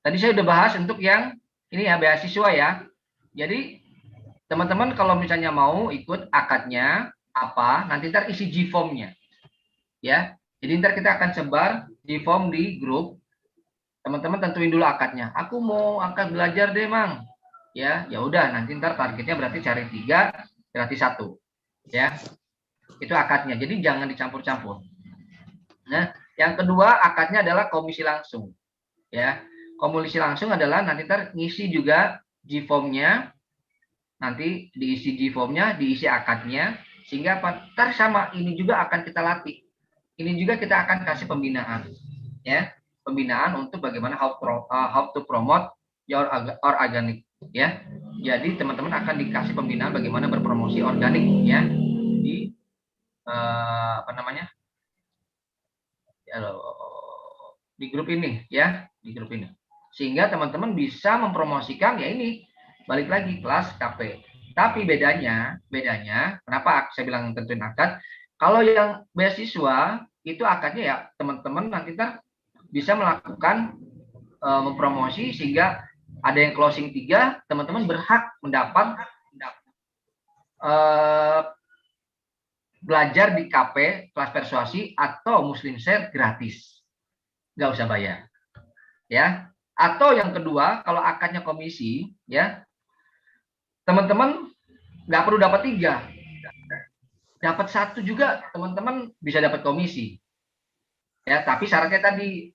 tadi saya udah bahas untuk yang ini ya, beasiswa ya. Jadi teman-teman kalau misalnya mau ikut akadnya apa, nanti isi G-form-nya ya. Jadi kita akan sebar G-form di grup. Teman-teman tentuin dulu akadnya. Aku mau akad belajar deh Mang ya. Ya udah, nanti targetnya berarti cari 3 gratis 1 ya. Itu akadnya, jadi jangan dicampur-campur. Nah, yang kedua akadnya adalah komisi langsung ya. Komisi langsung adalah nanti ngisi juga G-form-nya, nanti diisi G-form-nya, diisi akadnya, sehingga sama ini juga akan kita latih. Ini juga kita akan kasih pembinaan ya, pembinaan untuk bagaimana how to promote your organic ya. Jadi teman-teman akan dikasih pembinaan bagaimana berpromosi organik ya di di grup ini ya, di grup ini, sehingga teman-teman bisa mempromosikan ya. Ini balik lagi kelas KP, tapi bedanya kenapa saya bilang tentuin akad. Kalau yang beasiswa itu akadnya ya teman-teman nanti bisa melakukan mempromosi, sehingga ada yang closing 3, teman-teman berhak mendapat belajar di KP kelas persuasi atau Muslim Share gratis, nggak usah bayar, ya. Atau yang kedua, kalau akadnya komisi, ya, teman-teman nggak perlu dapat 3, dapat 1 juga teman-teman bisa dapat komisi, ya. Tapi syaratnya tadi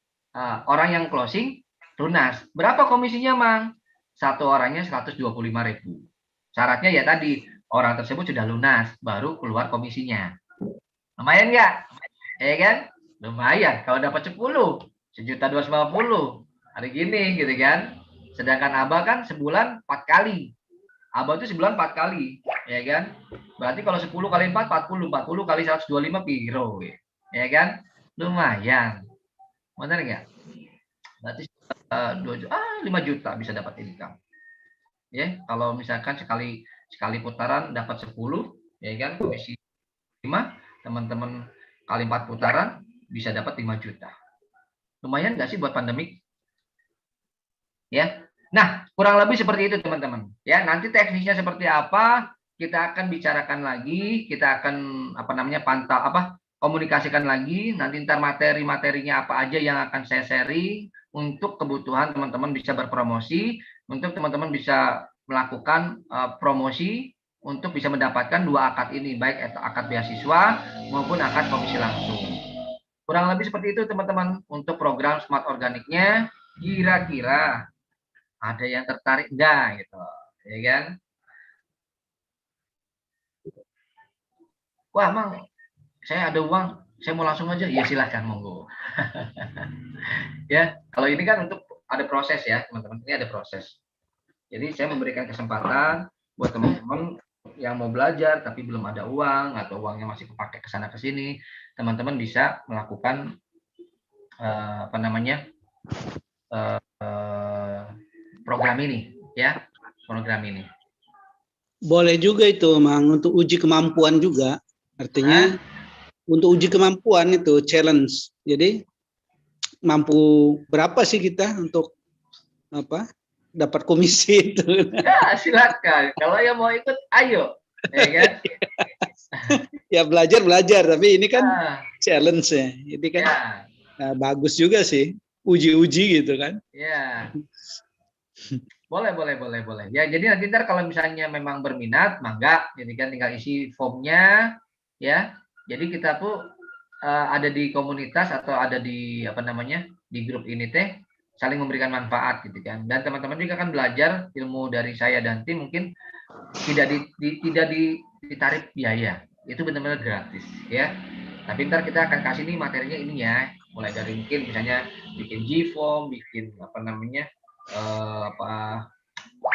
orang yang closing lunas. Berapa komisinya, Mang? 1 orangnya 125.000. Syaratnya ya tadi orang tersebut sudah lunas, baru keluar komisinya. Lumayan nggak? Ya kan? Lumayan. Kalau dapat 10, 1.250.000 hari gini, gitu kan? Sedangkan Abah kan sebulan 4 kali. Abah itu sebulan 4 kali, ya kan? Berarti kalau 10 kali 4, 40 kali 125 piro, ya kan? Lumayan. Benar nggak? Berarti 5 juta bisa dapat income. Ya, kalau misalkan sekali putaran dapat 10, ya kan? Komisi 5, teman-teman kali 4 putaran bisa dapat 5 juta. Lumayan nggak sih buat pandemik? Ya. Nah, kurang lebih seperti itu teman-teman. Ya, nanti teknisnya seperti apa kita akan bicarakan lagi, kita akan komunikasikan lagi. Nanti ntar materi-materinya apa aja yang akan saya sharing untuk kebutuhan teman-teman bisa berpromosi, untuk teman-teman bisa melakukan promosi untuk bisa mendapatkan 2 akad ini, baik akad beasiswa maupun akad komisi langsung. Kurang lebih seperti itu teman-teman untuk program Smart Organiknya. Kira-kira ada yang tertarik enggak gitu, ya kan? Wah, Mang, saya ada uang, saya mau langsung aja. Ya silahkan, monggo. Ya, kalau ini kan untuk ada proses ya, teman-teman. Ini ada proses. Jadi saya memberikan kesempatan buat teman-teman yang mau belajar tapi belum ada uang atau uangnya masih kepake ke sana ke sini, teman-teman bisa melakukan program ini, ya, program ini. Boleh juga itu, Mang, untuk uji kemampuan juga. Artinya untuk uji kemampuan itu challenge. Jadi mampu berapa sih kita untuk dapat komisi itu? Ya, silakan. Kalau yang mau ikut, ayo, ya kan? Ya belajar, tapi ini kan challenge ya. Jadi kan bagus juga sih, uji-uji gitu kan? Ya. Boleh. Ya, jadi nanti ntar kalau misalnya memang berminat, mangga, jadi kan tinggal isi formnya, ya. Jadi kita tuh ada di komunitas atau ada di di grup ini teh saling memberikan manfaat gitu kan. Dan teman-teman juga kan belajar ilmu dari saya dan tim mungkin tidak ditarik biaya. Itu benar-benar gratis, ya. Tapi ntar kita akan kasih nih materinya ini ya, mulai dari mungkin misalnya bikin G-form, bikin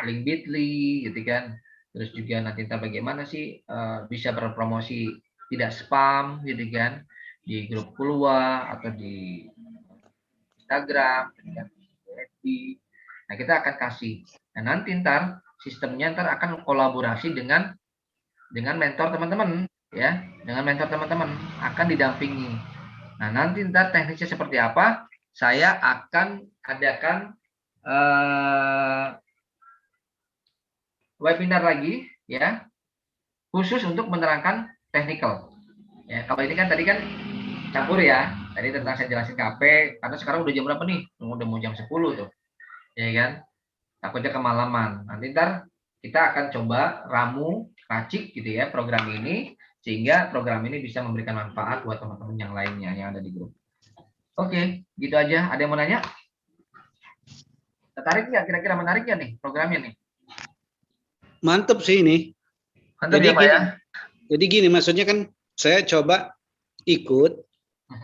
link bit.ly gitu kan. Terus juga nanti kita bagaimana sih bisa berpromosi tidak spam gitu kan di grup keluar atau di Instagram gitu kan. Nah, kita akan kasih. Nah, nanti ntar sistemnya akan kolaborasi dengan mentor teman-teman ya, dengan mentor teman-teman akan didampingi. Nah, nanti ntar teknisnya seperti apa? Saya akan adakan webinar lagi ya, khusus untuk menerangkan technical. Ya, kalau ini kan tadi kan campur ya. Tadi tentang saya jelasin KP, karena sekarang udah jam berapa nih? Udah mau jam 10 tuh. Ya kan? Takutnya kemalaman. Nanti ntar kita akan coba racik gitu ya program ini, sehingga program ini bisa memberikan manfaat buat teman-teman yang lainnya yang ada di grup. Oke, gitu aja. Ada yang mau nanya? Tertarik nggak? Kira-kira menarik nggak nih programnya nih? Mantap sih ini. Mantap ya, Pak ya? Jadi gini, maksudnya kan saya coba ikut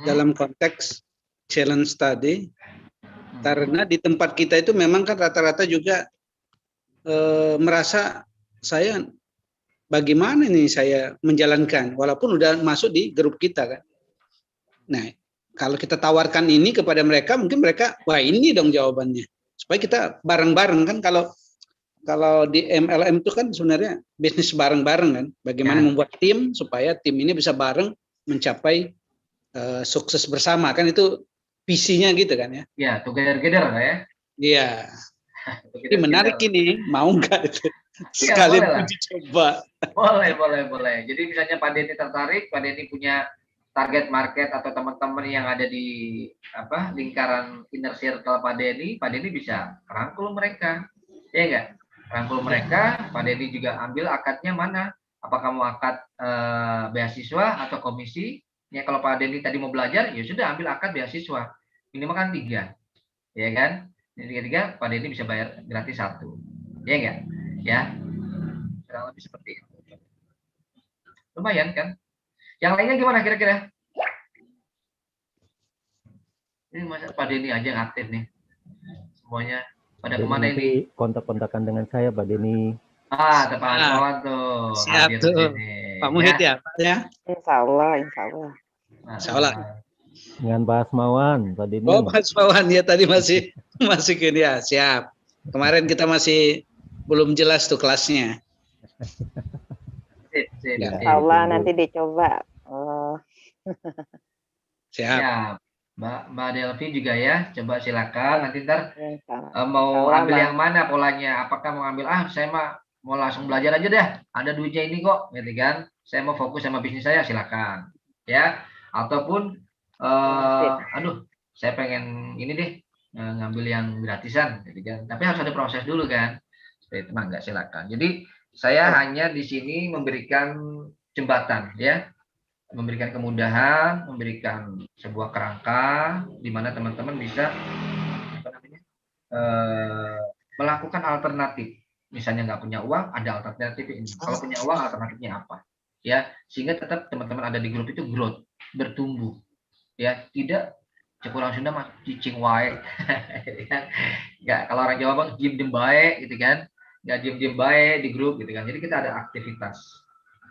dalam konteks challenge tadi, karena di tempat kita itu memang kan rata-rata juga merasa saya bagaimana nih saya menjalankan, walaupun udah masuk di grup kita kan. Nah, kalau kita tawarkan ini kepada mereka, mungkin mereka, wah ini dong jawabannya. Supaya kita bareng-bareng kan, kalau di MLM itu kan sebenarnya bisnis bareng-bareng kan. Bagaimana membuat tim supaya tim ini bisa bareng mencapai sukses bersama kan, itu visinya gitu kan ya. Ya, together ya. Iya. Ini menarik ini, mau nggak itu? Iya, Sekalian boleh lah. dicoba. Boleh. Jadi misalnya Pak Denny tertarik, Pak Denny punya target market atau teman-teman yang ada di lingkaran inner circle Pak Denny bisa rangkul mereka, ya enggak? Rangkul mereka, Pak Denny juga ambil akadnya mana? Apakah mau akad beasiswa atau komisi? Ya kalau Pak Denny tadi mau belajar, ya sudah ambil akad beasiswa. Minimal kan 3, ya kan? Jadi 3 Pak Denny bisa bayar gratis 1, ya enggak? Ya, kurang lebih seperti itu. Lumayan kan? Yang lainnya gimana kira-kira? Ini masa Pak Denny aja yang aktif nih. Semuanya pada Jadi kemana nanti ini? kontak-kontakan dengan saya, Pak Denny. Tepat kawan tuh. Siap hadir tuh. di sini. Pak Muhid ya, Pak ya? Insya Allah. Insya Allah. Dengan Pak Asmawan, Pak Denny. Oh, Mas Pawan ya tadi masih gini ya, siap. Kemarin kita masih belum jelas tuh kelasnya. Sip. Insya Allah nanti dicoba. Siap. Mbak Delvi juga ya, coba silakan nanti ntar mau ambil yang mana polanya, apakah mau ambil saya mau langsung belajar aja deh, ada duitnya ini kok, gitu kan, saya mau fokus sama bisnis saya, silakan ya, ataupun saya pengen ini deh ngambil yang gratisan, gitu kan, tapi harus ada proses dulu kan, seperti itu enggak, silakan. Jadi saya hanya di sini memberikan jembatan ya, memberikan kemudahan, memberikan sebuah kerangka di mana teman-teman bisa melakukan alternatif. Misalnya nggak punya uang, ada alternatif ini. Kalau punya uang, alternatifnya apa? Ya, sehingga tetap teman-teman ada di grup itu growth, bertumbuh. Ya, tidak orang Sunda mah cicing wae. Nggak, kalau orang Jawa bang diem bae gitu kan. Nggak diem bae di grup gitu kan. Jadi kita ada aktivitas.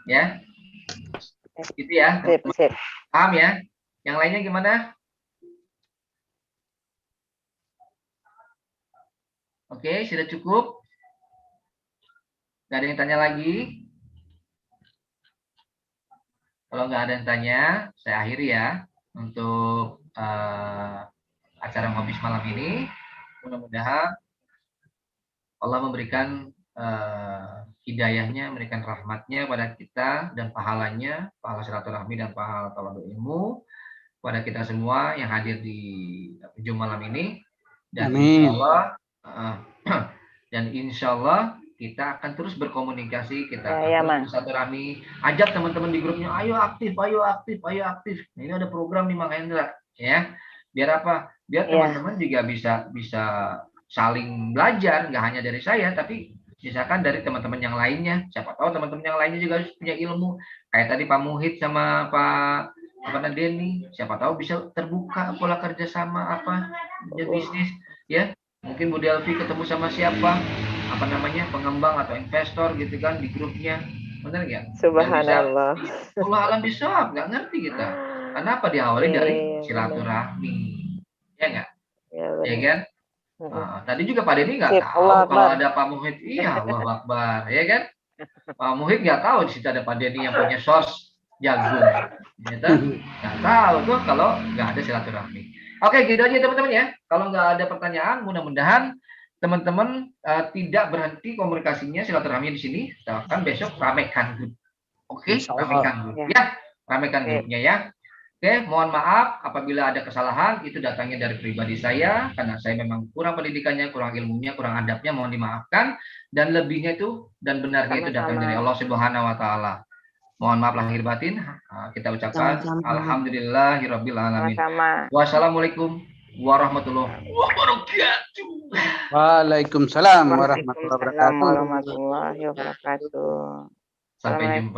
Ya. Gitu ya. Sip. Paham ya? Yang lainnya gimana? Oke, sudah cukup? Gak ada yang tanya lagi? Kalau nggak ada yang tanya, saya akhiri ya untuk acara ngobis malam ini. Mudah-mudahan Allah memberikan hidayahnya, memberikan rahmatnya pada kita dan pahalanya, pahala silaturahmi dan pahala talabul ilmu pada kita semua yang hadir di ujung malam ini. Dan insya Allah kita akan terus berkomunikasi, kita akan silaturahmi, ajak teman-teman di grupnya, ayo aktif. Nah, ini ada program nih Mang Hendra, ya. Biar apa? Biar teman-teman juga bisa saling belajar, nggak hanya dari saya, tapi misalkan dari teman-teman yang lainnya. Siapa tahu teman-teman yang lainnya juga punya ilmu. Kayak tadi Pak Muhid sama Pak Denny, siapa tahu bisa terbuka pola kerjasama bisnis, ya. Mungkin Bu Delvi ketemu sama siapa, pengembang atau investor gitu kan di grupnya, benar nggak? Subhanallah. Allah alam bisawab, nggak ngerti kita. Kenapa diawali dari silaturahmi, ya nggak? Ya kan? Tadi juga Pak Denny nggak tahu kalau ada Pak Muhid, iya Allah Akbar, ya kan? Pak Muhid nggak tahu di situ ada Pak Denny yang punya sos jagung, ternyata nggak tahu tuh kalau nggak ada silaturahmi. Oke, gitu aja teman-teman ya. Kalau nggak ada pertanyaan, mudah-mudahan teman-teman tidak berhenti komunikasinya, silaturahmi di sini. Akan besok ramekan grup. Oke, ramekan grup. Ya, ramekan grupnya ya. Oke, mohon maaf apabila ada kesalahan, itu datangnya dari pribadi saya, karena saya memang kurang pendidikannya, kurang ilmunya, kurang adabnya, mohon dimaafkan. Dan lebihnya itu dan benarnya itu datang dari Allah Subhanahu wa Ta'ala. Mohon maaf lahir batin, kita ucapkan alhamdulillahirabbil alamin. Wassalamualaikum warahmatullahi wabarakatuh. Waalaikumsalam warahmatullahi wabarakatuh. Warahmatullahi wabarakatuh. Sampai jumpa.